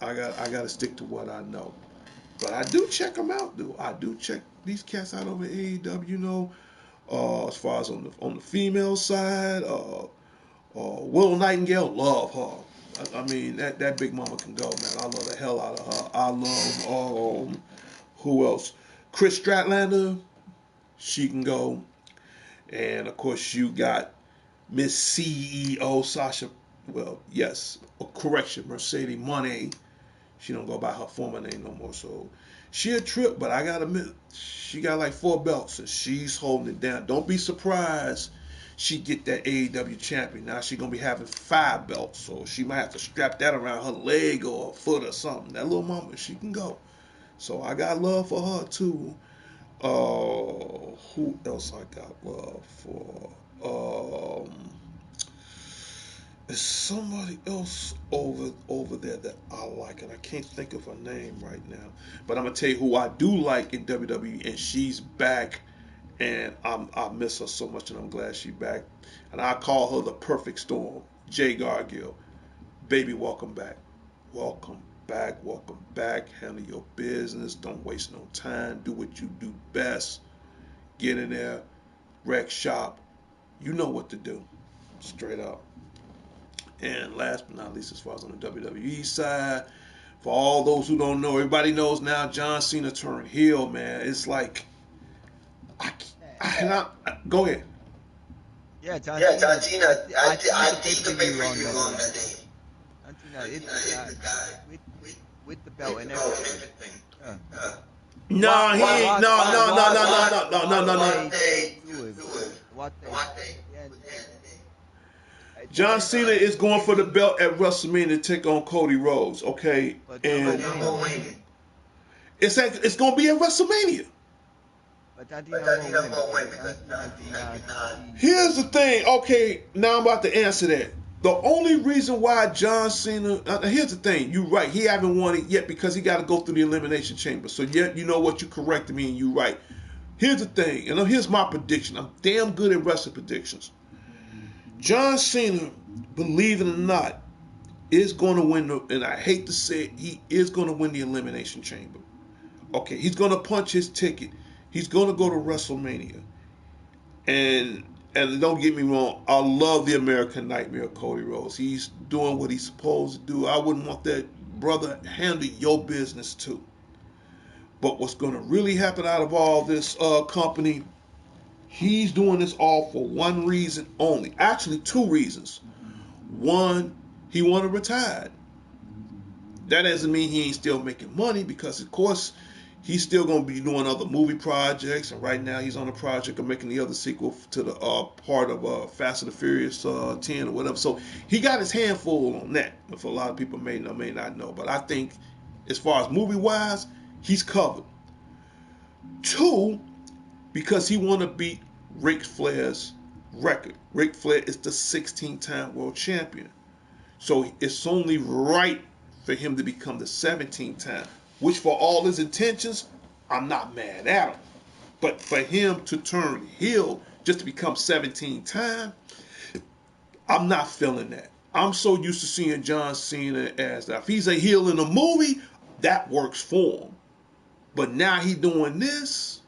I got to stick to what I know. But I do check them out, dude. I do check these cats out over AEW. As far as on the female side, Willow Nightingale, love her. I mean that big mama can go, man. I love the hell out of her. I love who else? Chris Stratlander, she can go, and of course you got Miss CEO Sasha. Well, yes, correction, Mercedes Moné. She don't go by her former name no more. So she a trip, but I gotta admit, she got like 4 belts and she's holding it down. Don't be surprised she get that AEW champion. Now she gonna be having 5 belts, so she might have to strap that around her leg or her foot or something. That little mama, she can go. So I got love for her too. Who else I got love for? There's somebody else over there that I like, and I can't think of her name right now. But I'm gonna tell you who I do like in WWE, and she's back, and I miss her so much, and I'm glad she's back. And I call her the perfect storm, Jay Gargill. Baby, welcome back. Welcome back. Welcome back. Handle your business. Don't waste no time. Do what you do best. Get in there. Wreck shop. You know what to do. Straight up. And last but not least, as far as on the WWE side, for all those who don't know, everybody knows now John Cena turned heel, man. It's like, I, Yeah, go ahead. yeah, John Yeah, Cena. Georgina, I see I the did the pay-per-view on pay-per-view that on day. that day. John Cena, Georgina it's the is guy the guy with with the belt with and the belt and everything. everything. Uh, Uh, No, he ain't. No, no, no, no, no, no, no, no, no, what no. they they do it, do it. what they What they pretend John John Cena Cena, is going for the belt at WrestleMania to take on Cody Rhodes, okay? but number And number win. win. it's going to be at WrestleMania. But John But Cena that won't didn't win go because away because John Cena John do Cena not cannot. see Here's the thing. Okay, now I'm about to answer that. The only reason why John Cena, here's the thing. You're right. He haven't won it yet because he got to go through the elimination chamber. So yet, you know what? You corrected me and you're right. Here's the thing, and here's my prediction. I'm damn good at wrestling predictions. John Cena, believe it or not, is going to win. And I hate to say it, he is going to win the elimination chamber. Okay, he's going to punch his ticket. He's going to go to WrestleMania. And and don't get me wrong, I love the American Nightmare, Cody Rhodes. He's doing what he's supposed to do. I wouldn't want that brother handle your business too. But what's going to really happen out of all this company? He's doing this all for one reason only. Actually, two reasons. One, he want to retire. That doesn't mean he ain't still making money because, of course, he's still going to be doing other movie projects. And right now, he's on a project of making the other sequel to the part of Fast and the Furious 10 or whatever. So he got his hand full on that. If a lot of people may know, may not know, but I think as far as movie wise, he's covered. Two, because he want to beat Ric Flair's record. Ric Flair is the 16-time world champion. So it's only right for him to become the 17th time, which for all his intentions, I'm not mad at him. But for him to turn heel just to become 17 time, I'm not feeling that. I'm so used to seeing John Cena as that. If he's a heel in a movie, that works for him. But now he doing this.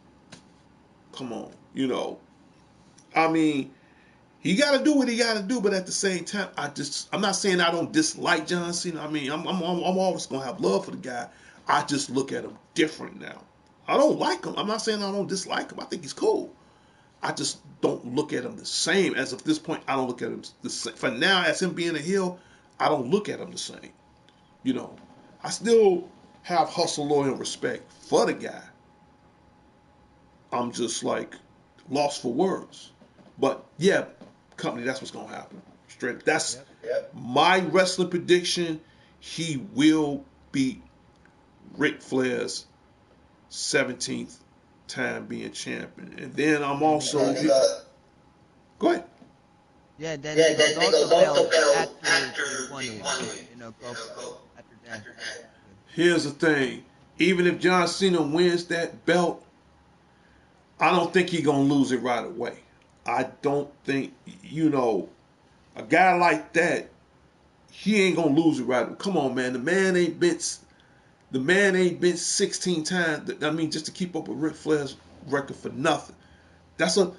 Come on, I mean, he got to do what he got to do, but at the same time, I'm not saying I don't dislike John Cena. I mean, I'm always gonna have love for the guy. I just look at him different now. I don't like him. I'm not saying I don't dislike him. I think he's cool. I just don't look at him the same. As of this point, I don't look at him the same. For now, as him being a heel, I don't look at him the same. You know, I still have hustle, loyal, and respect for the guy. I'm just like lost for words. But yeah, company, that's what's gonna happen. Straight. That's Yep. my wrestling prediction. He will beat Ric Flair's 17th time being champion. And then I'm Then he also got go ahead. yeah. Then yeah, he then got they lost the go lost the belt belt after after he won he it. won it. Go Go after that. after that. Yeah. Here's the thing. Even if John Cena wins that belt, I don't think he's gonna lose it right away. I don't think a guy like that, he ain't gonna lose it right away. Come on, man. The man ain't been 16 times. I mean, just to keep up with Ric Flair's record for nothing. That's a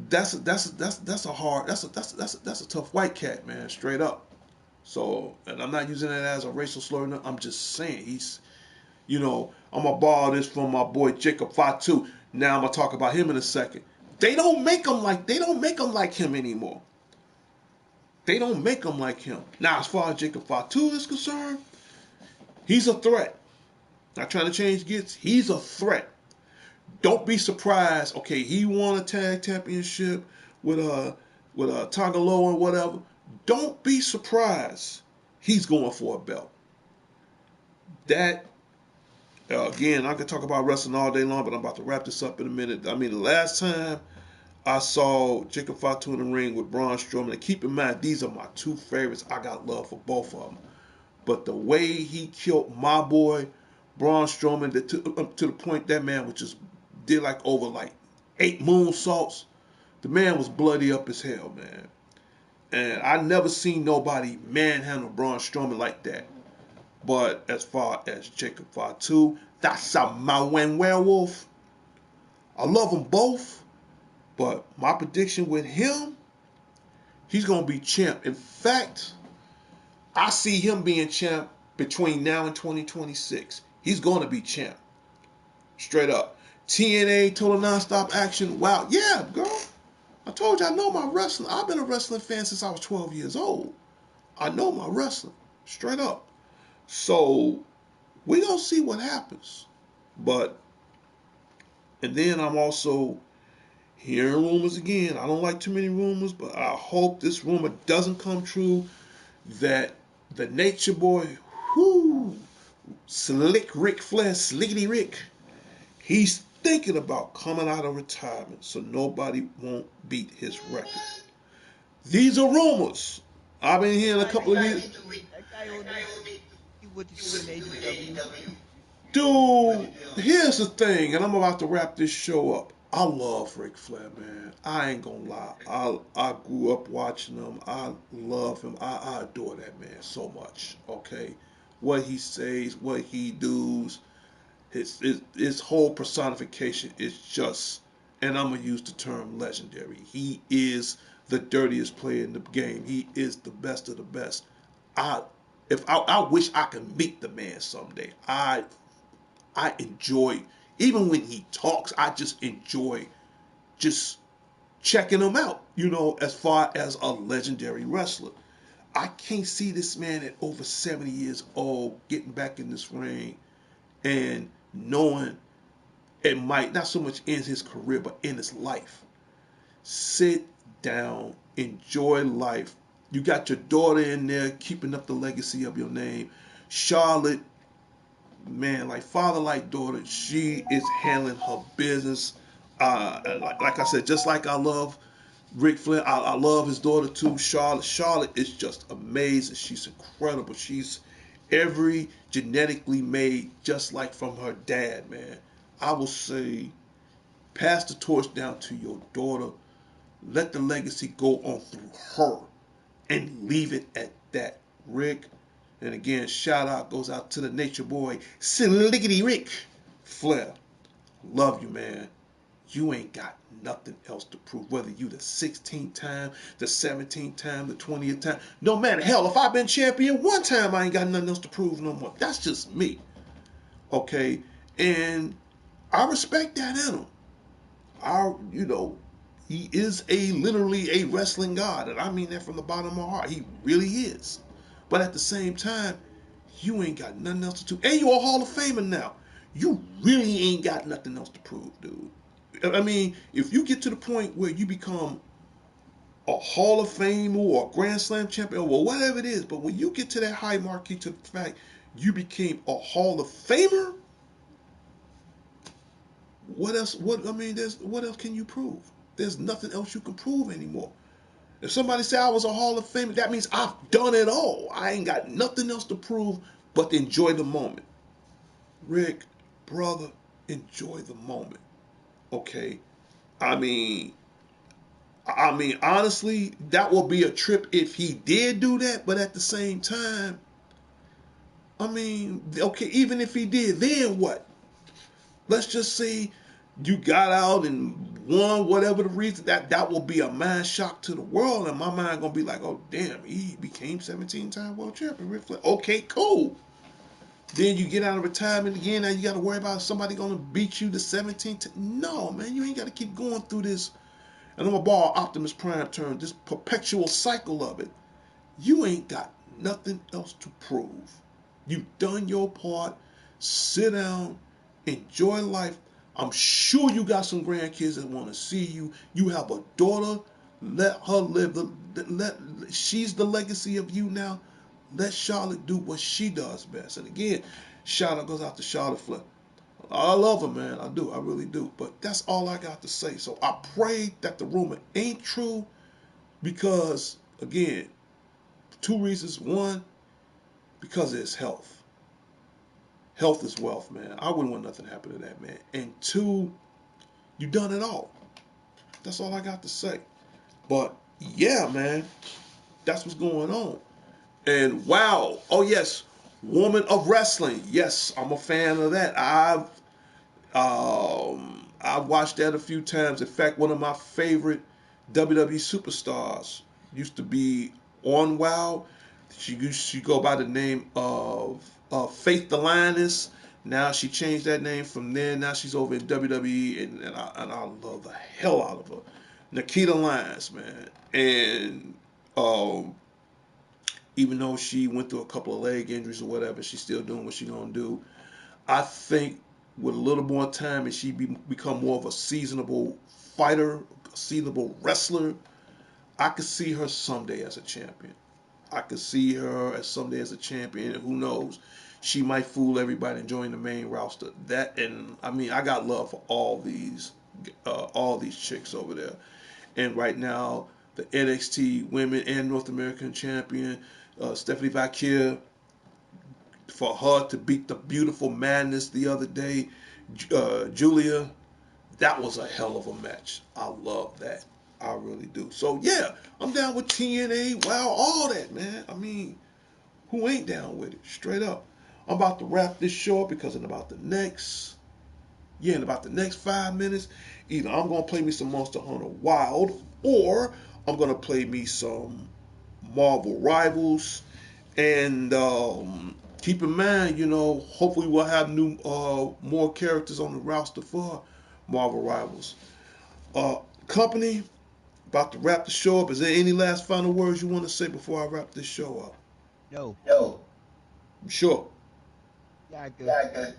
that's a hard that's a tough white cat, man. Straight up. So, and I'm not using that as a racial slur. No, I'm just saying I'm gonna borrow this from my boy Jacob Fatu. Now I'm gonna talk about him in a second. They don't make them like him anymore. They don't make them like him. Now, as far as Jacob Fatu is concerned, he's a threat. Not trying to change gets. He's a threat. Don't be surprised. Okay, he won a tag championship with Tagaloa and whatever. Don't be surprised. He's going for a belt. That again, I could talk about wrestling all day long, but I'm about to wrap this up in a minute. I mean, the last time I saw Jacob Fatu in the ring with Braun Strowman. And keep in mind, these are my two favorites. I got love for both of them. But the way he killed my boy Braun Strowman, to the point that man was just did like over like 8 moonsaults. The man was bloody up as hell, man. And I never seen nobody manhandle Braun Strowman like that. But as far as Jacob Fatu, that's a Mauen werewolf. I love them both. But my prediction with him, he's gonna be champ. In fact, I see him being champ between now and 2026. He's gonna be champ. Straight up. TNA, Total Nonstop Action. Wow. Yeah, girl. I told you I know my wrestling. I've been a wrestling fan since I was 12 years old. I know my wrestling. Straight up. So we gonna see what happens. But and then I'm also hearing rumors again. I don't like too many rumors, but I hope this rumor doesn't come true that the Nature Boy, whoo, Slick Ric Flair, Slickety Rick, he's thinking about coming out of retirement so nobody won't beat his record. These are rumors. I've been hearing a couple of these. That guy will never see what to do in AEW. Dude, here's the thing, and I'm about to wrap this show up. I love Ric Flair, man. I ain't gonna lie. I grew up watching him. I love him. I adore that man so much. Okay, what he says, what he does, his whole personification is just, and I'm gonna use the term legendary. He is the dirtiest player in the game. He is the best of the best. I I wish I could meet the man someday. I enjoy, even when he talks, I just enjoy just checking him out, as far as a legendary wrestler. I can't see this man at over 70 years old getting back in this ring and knowing it might not so much end his career, but in his life. Sit down, enjoy life. You got your daughter in there keeping up the legacy of your name. Charlotte, man, like father, like daughter, she is handling her business. Like I said, just like I love Ric Flair, I love his daughter too, Charlotte. Charlotte is just amazing. She's incredible. She's every genetically made just like from her dad, man. I will say, pass the torch down to your daughter. Let the legacy go on through her and leave it at that, Rick. And again, shout out goes out to the Nature Boy, Slickety Rick Flair. Love you, man. You ain't got nothing else to prove. Whether you the 16th time, the 17th time, the 20th time. No matter, hell, if I've been champion one time, I ain't got nothing else to prove no more. That's just me. Okay? And I respect that in him. He is literally a wrestling god, and I mean that from the bottom of my heart. He really is. But at the same time, you ain't got nothing else to do. And you're a Hall of Famer now. You really ain't got nothing else to prove, dude. I mean, if you get to the point where you become a Hall of Fame or a Grand Slam champion or whatever it is, but when you get to that high marquee, to the fact you became a Hall of Famer, what else? What else can you prove? There's nothing else you can prove anymore. If somebody say I was a Hall of Famer, that means I've done it all. I ain't got nothing else to prove but to enjoy the moment. Rick, brother, enjoy the moment. Okay? I mean, honestly, that will be a trip if he did do that. But at the same time, okay, even if he did, then what? Let's just say you got out and won, whatever the reason, that will be a mind shock to the world, and my mind gonna be like, oh damn, he became 17-time world champion. Ric Flair. Okay, cool. Then you get out of retirement again. Now you got to worry about somebody gonna beat you to 17. No, man, you ain't got to keep going through this. And I'm gonna borrow Optimus Prime term, this perpetual cycle of it. You ain't got nothing else to prove. You've done your part. Sit down, enjoy life. I'm sure you got some grandkids that want to see you. You have a daughter. Let her live. She's the legacy of you now. Let Charlotte do what she does best. And again, shout out goes out to Charlotte Flair. I love her, man. I do. I really do. But that's all I got to say. So I pray that the rumor ain't true because, again, two reasons. One, because of his health. Health is wealth, man. I wouldn't want nothing to happen to that man. And two, you done it all. That's all I got to say. But yeah, man, that's what's going on. And wow, oh yes, Woman of Wrestling. Yes, I'm a fan of that. I've watched that a few times. In fact, one of my favorite WWE superstars used to be on WoW. She go by the name of Faith the Lioness. Now she changed that name from there. Now she's over in WWE, and I love the hell out of her. Nikita Lyons, man, and um, even though she went through a couple of leg injuries or whatever, she's still doing what she's gonna do. I think with a little more time and become more of a seasonable fighter, a seasonable wrestler, I could see her someday as a champion. I could see her as someday as a champion. And who knows? She might fool everybody and join the main roster. That and I mean, I got love for all these chicks over there. And right now, the NXT Women and North American Champion, Stephanie Vaquer, for her to beat the beautiful Madness the other day, Julia, that was a hell of a match. I love that. I really do. So yeah, I'm down with TNA. Wow, all that, man. I mean, who ain't down with it? Straight up. I'm about to wrap this show up because in about the next 5 minutes, either I'm gonna play me some Monster Hunter Wild or I'm gonna play me some Marvel Rivals. And keep in mind, hopefully we'll have more characters on the roster for Marvel Rivals. Company, about to wrap the show up. Is there any last final words you want to say before I wrap this show up? No. No. Sure. Yeah, good. Yeah,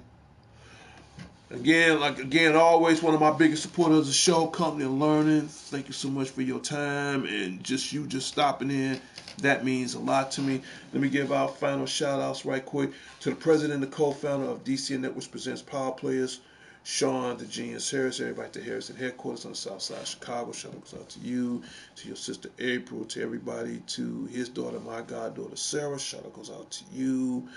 good. Again, always one of my biggest supporters of the show, Company and Learning. Thank you so much for your time and just stopping in. That means a lot to me. Let me give our final shout outs right quick to the president and co-founder of DCN Networks Presents Power Players, Sean the Genius Harris, everybody at the Harrison headquarters on the south side of Chicago. Shout outs out to you, to your sister April, to everybody, to his daughter, my goddaughter Sarah. Shout out goes out to you.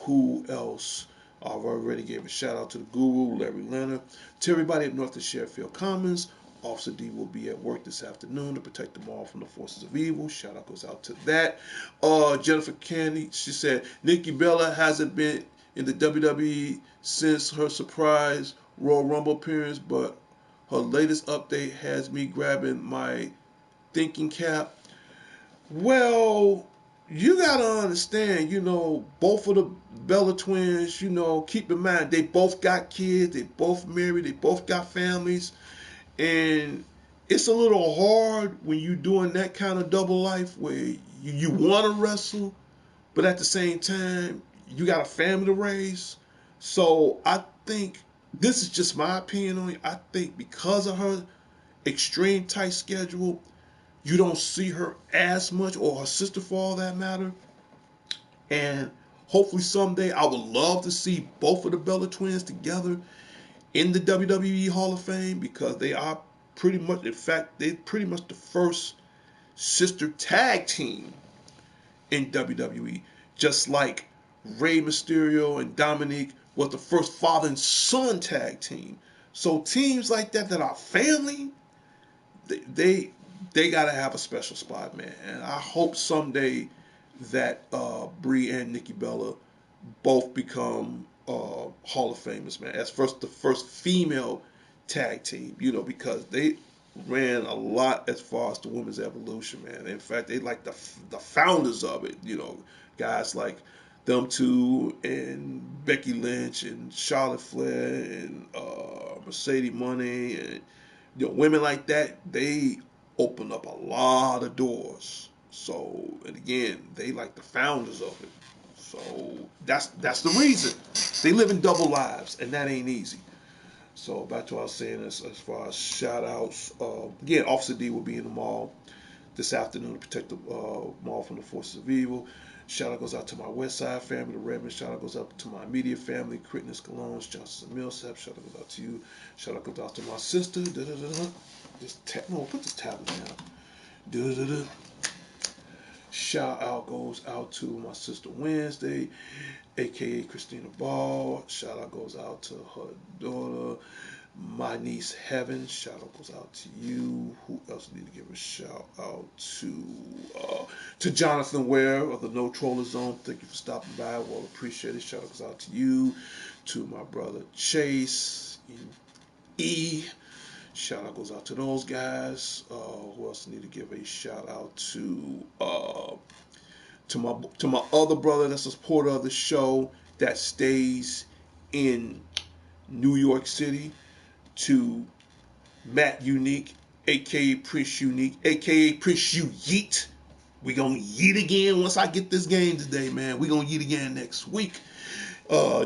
Who else? I've already gave a shout out to the guru, Larry Leonard. To everybody at North and Sheffield Commons, Officer D will be at work this afternoon to protect them all from the forces of evil. Shout out goes out to that. Jennifer Candy, she said, Nikki Bella hasn't been in the WWE since her surprise Royal Rumble appearance, but her latest update has me grabbing my thinking cap. Well, you gotta understand, both of the Bella twins, keep in mind they both got kids, they both married, they both got families, and it's a little hard when you're doing that kind of double life where you want to wrestle, but at the same time you got a family to raise. So I think this is just my opinion on it. I think because of her extreme tight schedule, you don't see her as much, or her sister for all that matter. And hopefully someday I would love to see both of the Bella twins together in the WWE Hall of Fame because they are pretty much, in fact, they're pretty much the first sister tag team in WWE. Just like Rey Mysterio and Dominique was the first father and son tag team. So teams like that are family, they they gotta have a special spot, man. And I hope someday that Brie and Nikki Bella both become Hall of Famers, man. As the first female tag team, because they ran a lot as far as the women's evolution, man. In fact, they like the founders of it, guys like them two and Becky Lynch and Charlotte Flair and Mercedes Moné and women like that. They opened up a lot of doors. So, and again, they like the founders of it. So that's the reason. They live in double lives, and that ain't easy. So back to what I was saying as far as shout outs. Again, Officer D will be in the mall this afternoon to protect the mall from the forces of evil. Shout out goes out to my West Side family, the Redmond. Shout out goes out to my immediate family, Crittens, Colognes, Johnson, and Millsap. Shout out goes out to you. Shout out goes out to my sister. Da, da, da, da. No, put this tablet down. Da, da, da. Shout out goes out to my sister Wednesday, aka Christina Ball. Shout out goes out to her daughter, my niece Heaven. Shout out goes out to you. Who else need to give a shout out to Jonathan Ware of the No Troller Zone. Thank you for stopping by. Well appreciated. Shout out goes out to you. To my brother Chase E. Shout out goes out to those guys. Who else need to give a shout out to? To my other brother that's a supporter of the show that stays in New York City, to Matt Unique, aka Prince Unique, aka Prince You Yeet. We gonna yeet again once I get this game today, man. We gonna yeet again next week.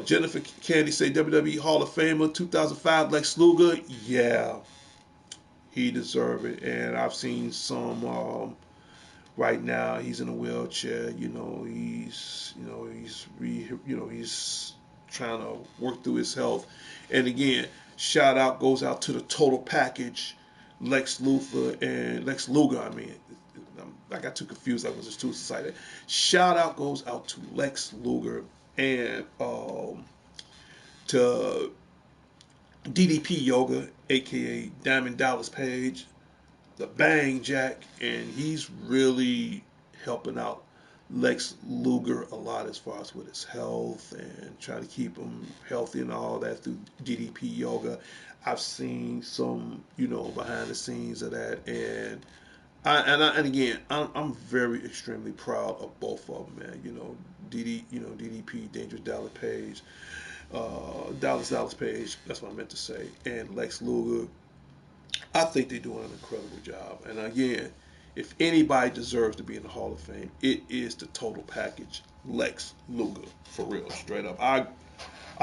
Jennifer Candy say WWE Hall of Famer 2005 Lex Luger. Yeah, he deserved it, and I've seen some. Right now, he's in a wheelchair. He's trying to work through his health. And again, shout out goes out to the total package, Lex Luger. I mean, I got too confused. I was just too excited. Shout out goes out to Lex Luger and to DDP Yoga, aka Diamond Dallas Page, the Bang Jack, and he's really helping out Lex Luger a lot as far as with his health and trying to keep him healthy and all that through DDP Yoga. I've seen some, behind the scenes of that, and again, I'm very extremely proud of both of them, man. DDP, Dangerous Dallas Page, Dallas Page. That's what I meant to say, and Lex Luger. I think they're doing an incredible job. And again, if anybody deserves to be in the Hall of Fame, it is the total package, Lex Luger, for real, straight up. I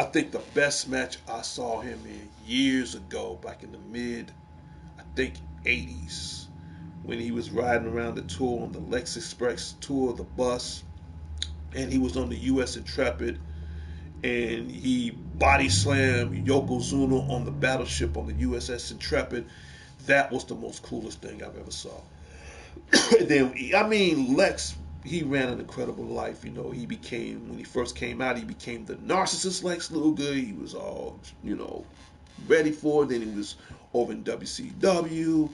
think the best match I saw him in years ago, back in the mid, I think 80s, when he was riding around the tour on the Lex Express tour, the bus, and he was on the U.S. Intrepid, and he body slammed Yokozuna on the battleship on the USS Intrepid. That was the most coolest thing I've ever saw. Then, I mean, Lex, he ran an incredible life. He became, when he first came out, he became the narcissist Lex Luger. He was all, ready for it. Then he was over in WCW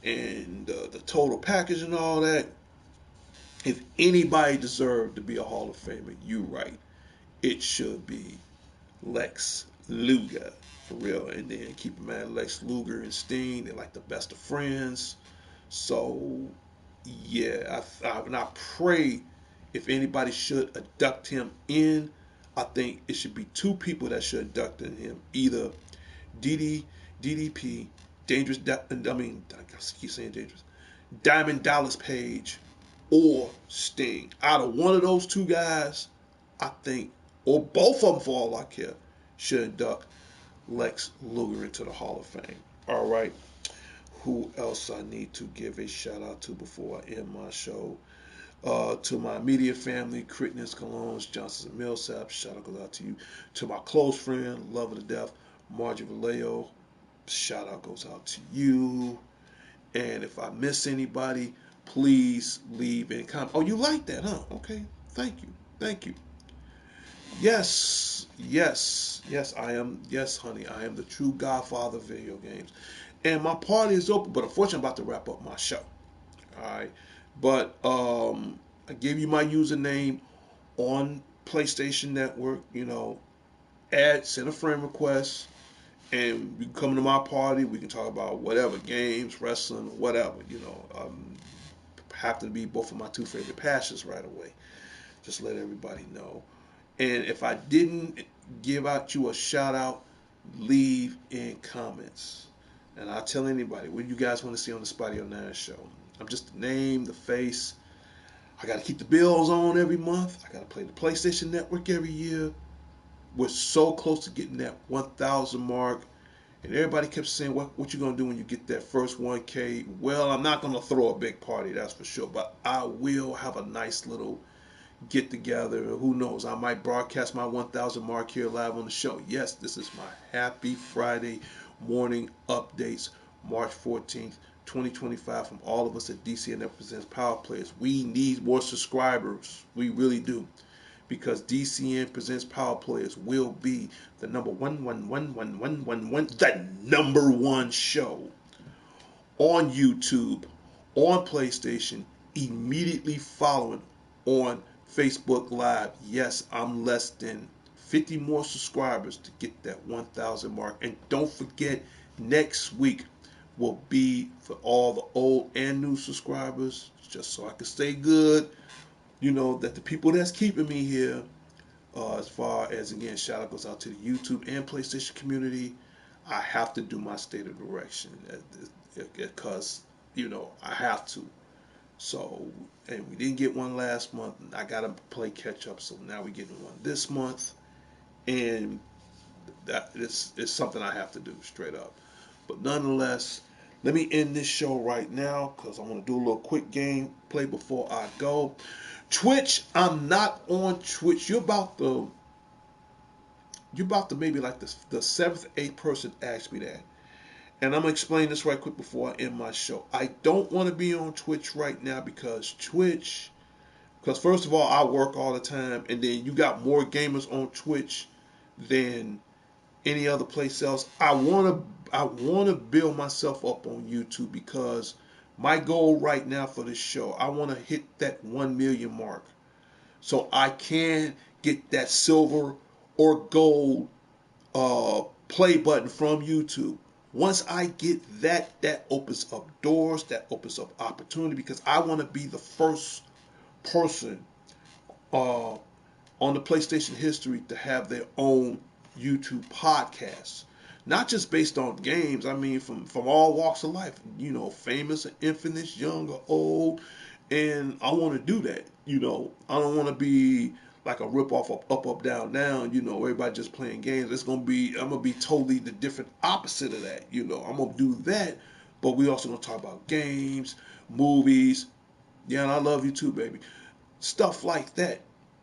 and the total package and all that. If anybody deserved to be a Hall of Famer, you right. It should be Lex Luger, for real. And then keep in mind, Lex Luger and Sting, they're like the best of friends. So, yeah, and I pray if anybody should induct him in, I think it should be two people that should induct in him. Either DDP, Dangerous, I keep saying Dangerous, Diamond Dallas Page, or Sting. Out of one of those two guys, I think, or both of them for all I care, should induct Lex Luger into the Hall of Fame. All right. Who else I need to give a shout out to before I end my show? To my immediate family, Crittens, Colognes, Johnson, and Millsap. Shout out goes out to you. To my close friend, love of the death, Margie Vallejo. Shout out goes out to you. And if I miss anybody, please leave a comment. Oh, you like that, huh? Okay. Thank you. Thank you. Yes, yes, yes, I am. Yes, honey, I am the true godfather of video games. And my party is open, but unfortunately, I'm about to wrap up my show. All right. But I gave you my username on PlayStation Network. Send a friend request, and you can come to my party. We can talk about whatever, games, wrestling, whatever. Happen to be both of my two favorite passions right away. Just let everybody know. And if I didn't give out you a shout out, leave in comments. And I'll tell anybody what you guys want to see on the Spotty 09 show. I'm just the name, the face. I got to keep the bills on every month. I got to play the PlayStation Network every year. We're so close to getting that 1,000 mark. And everybody kept saying, what you going to do when you get that first 1K? Well, I'm not going to throw a big party, that's for sure. But I will have a nice little get together. Who knows? I might broadcast my 1,000 mark here live on the show. Yes, this is my Happy Friday morning updates, March 14th, 2025, from all of us at DCN that presents Power Players. We need more subscribers. We really do. Because DCN presents Power Players will be the number one show on YouTube, on PlayStation, immediately following on Facebook Live. Yes, I'm less than 50 more subscribers to get that 1,000 mark. And don't forget, next week will be for all the old and new subscribers, just so I can stay good. You know, that the people that's keeping me here, as far as, again, shout out goes out to the YouTube and PlayStation community. I have to do my state of direction because, I have to. So, and we didn't get one last month. I got to play catch up. So now we're getting one this month. And that is something I have to do straight up. But nonetheless, let me end this show right now because I want to do a little quick game play before I go. Twitch, I'm not on Twitch. You're about to maybe like the seventh, eighth person ask me that. And I'm going to explain this right quick before I end my show. I don't want to be on Twitch right now because first of all, I work all the time, and then you got more gamers on Twitch than any other place else. I want to build myself up on YouTube because my goal right now for this show, I want to hit that 1 million mark so I can get that silver or gold play button from YouTube. Once I get that, that opens up doors, that opens up opportunity because I want to be the first person uh, on the PlayStation history to have their own YouTube podcast. Not just based on games, I mean from all walks of life, famous and infamous, young or old. And I want to do that. I don't want to be like a rip off of Up, Down, Down, everybody just playing games. I'm gonna be totally the different opposite of that. I'm gonna do that, but we also gonna talk about games, movies. Yeah, and I love you too, baby. Stuff like that,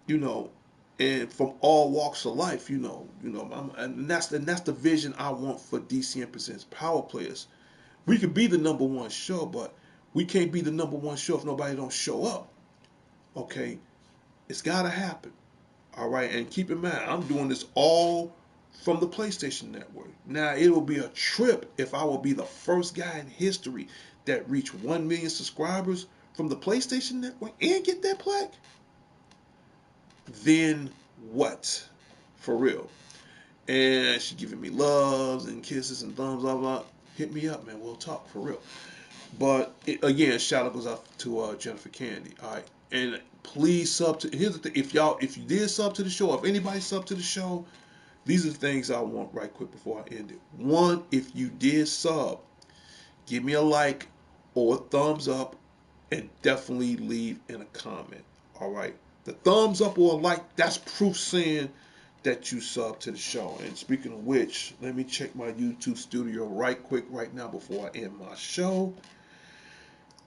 you know, and from all walks of life, and that's the vision I want for DCN Presents Power Players. We could be the number one show, but we can't be the number one show if nobody don't show up. Okay, it's gotta happen. All right, and keep in mind, I'm doing this all from the PlayStation Network. Now, it will be a trip if I will be the first guy in history that reached 1 million subscribers from the PlayStation Network and get that plaque. Then what? For real. And she giving me loves and kisses and thumbs up. Hit me up, man. We'll talk for real. But again, shout out goes out to Jennifer Candy. All right, and please sub to. Here's the thing: if you did sub to the show, if anybody sub to the show, these are the things I want right quick before I end it. One, if you did sub, give me a like or a thumbs up, and definitely leave in a comment. All right, the thumbs up or a like, that's proof saying that you sub to the show. And speaking of which, let me check my YouTube studio right quick right now before I end my show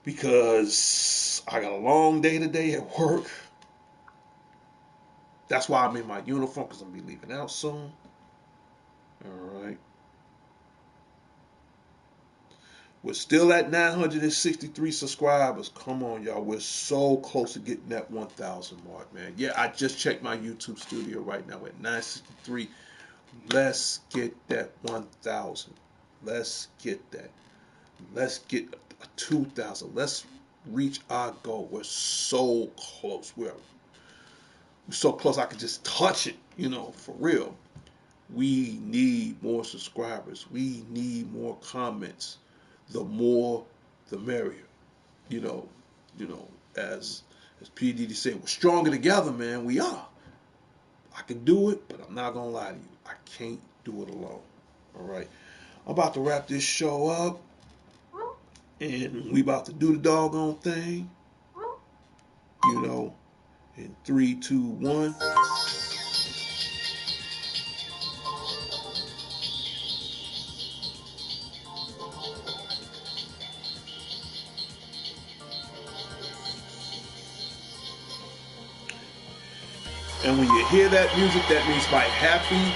because I got a long day today at work. That's why I'm in my uniform because I'm gonna be leaving out soon. All right. We're still at 963 subscribers. Come on, y'all. We're so close to getting that 1,000 mark, man. Yeah, I just checked my YouTube studio right now at 963. Let's get that 1,000. Let's get that. Let's get a 2,000. Let's reach our goal. We're so close. We're so close I could just touch it, for real. We need more subscribers. We need more comments. The more, the merrier. You know, as P. Diddy said, we're stronger together, man. We are. I can do it, but I'm not gonna lie to you. I can't do it alone. All right. I'm about to wrap this show up, and we about to do the doggone thing. You know, in 3, 2, 1. And when you hear that music, that means my happy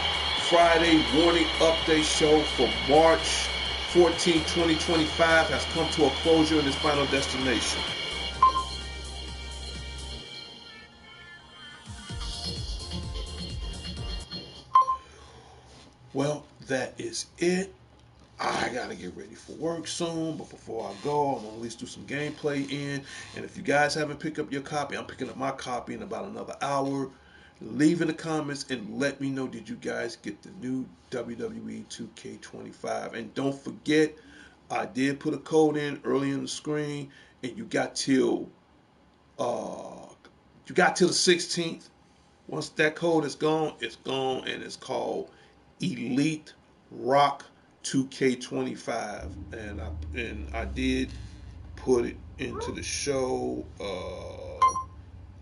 Friday morning update show for March 14, 2025 has come to a closure in its final destination. Well, that is it. I gotta get ready for work soon, but before I go, I'm gonna at least do some gameplay in. And if you guys haven't picked up your copy, I'm picking up my copy in about another hour. Leave in the comments and let me know, did you guys get the new WWE 2K25? And don't forget, I did put a code in early in the screen, and uh you got till the 16th. Once that code is gone, and it's called Elite Rock 2K25, and I did put it into the show.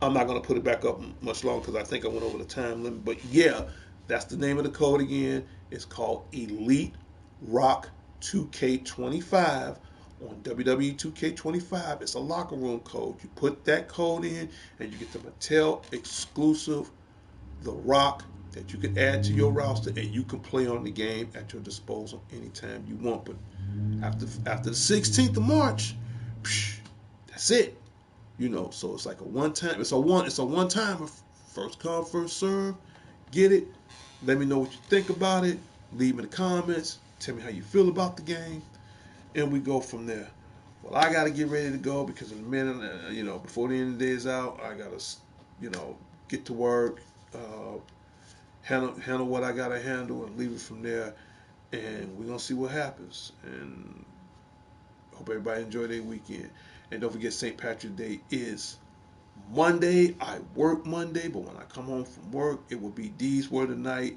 I'm not gonna put it back up much longer because I think I went over the time limit. But yeah, that's the name of the code again. It's called Elite Rock 2K25 on WWE 2K25. It's a locker room code. You put that code in, and you get the Mattel exclusive The Rock that you can add to your roster, and you can play on the game at your disposal anytime you want. But after the 16th of March, psh, that's it. So it's like a one time. It's a one time. First come, first serve. Get it. Let me know what you think about it. Leave in the comments. Tell me how you feel about the game, and we go from there. Well, I gotta get ready to go because in a minute, before the end of the day is out, I gotta, get to work, handle what I gotta handle, and leave it from there. And we're gonna see what happens. And hope everybody enjoy their weekend. And don't forget, St. Patrick's Day is Monday. I work Monday, but when I come home from work, it will be D's word of night.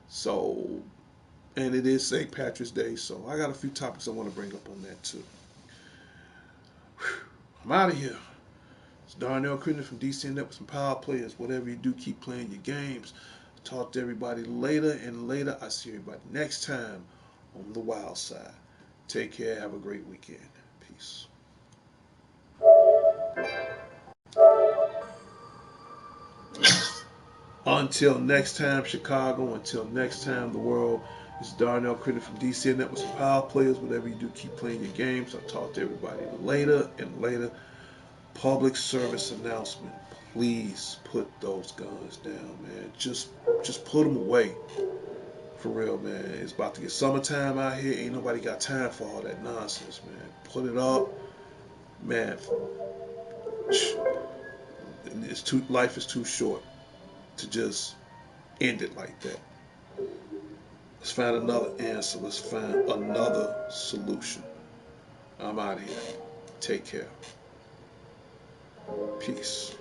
So, and it is St. Patrick's Day, so I got a few topics I want to bring up on that too. I'm out of here. It's Darnell Crittenden from DC and with some power players. Whatever you do, keep playing your games. Talk to everybody later and later. I see everybody next time on the wild side. Take care. Have a great weekend. Peace. Until next time, Chicago. Until next time, the world. This is Darnell Crittenden from DC and with some power players. Whatever you do, keep playing your games. I'll talk to everybody later and later. Public service announcement. Please put those guns down, man. Just put them away. For real, man. It's about to get summertime out here. Ain't nobody got time for all that nonsense, man. Put it up, man. Life is too short to just end it like that. Let's find another answer. Let's find another solution. I'm out of here. Take care. Peace.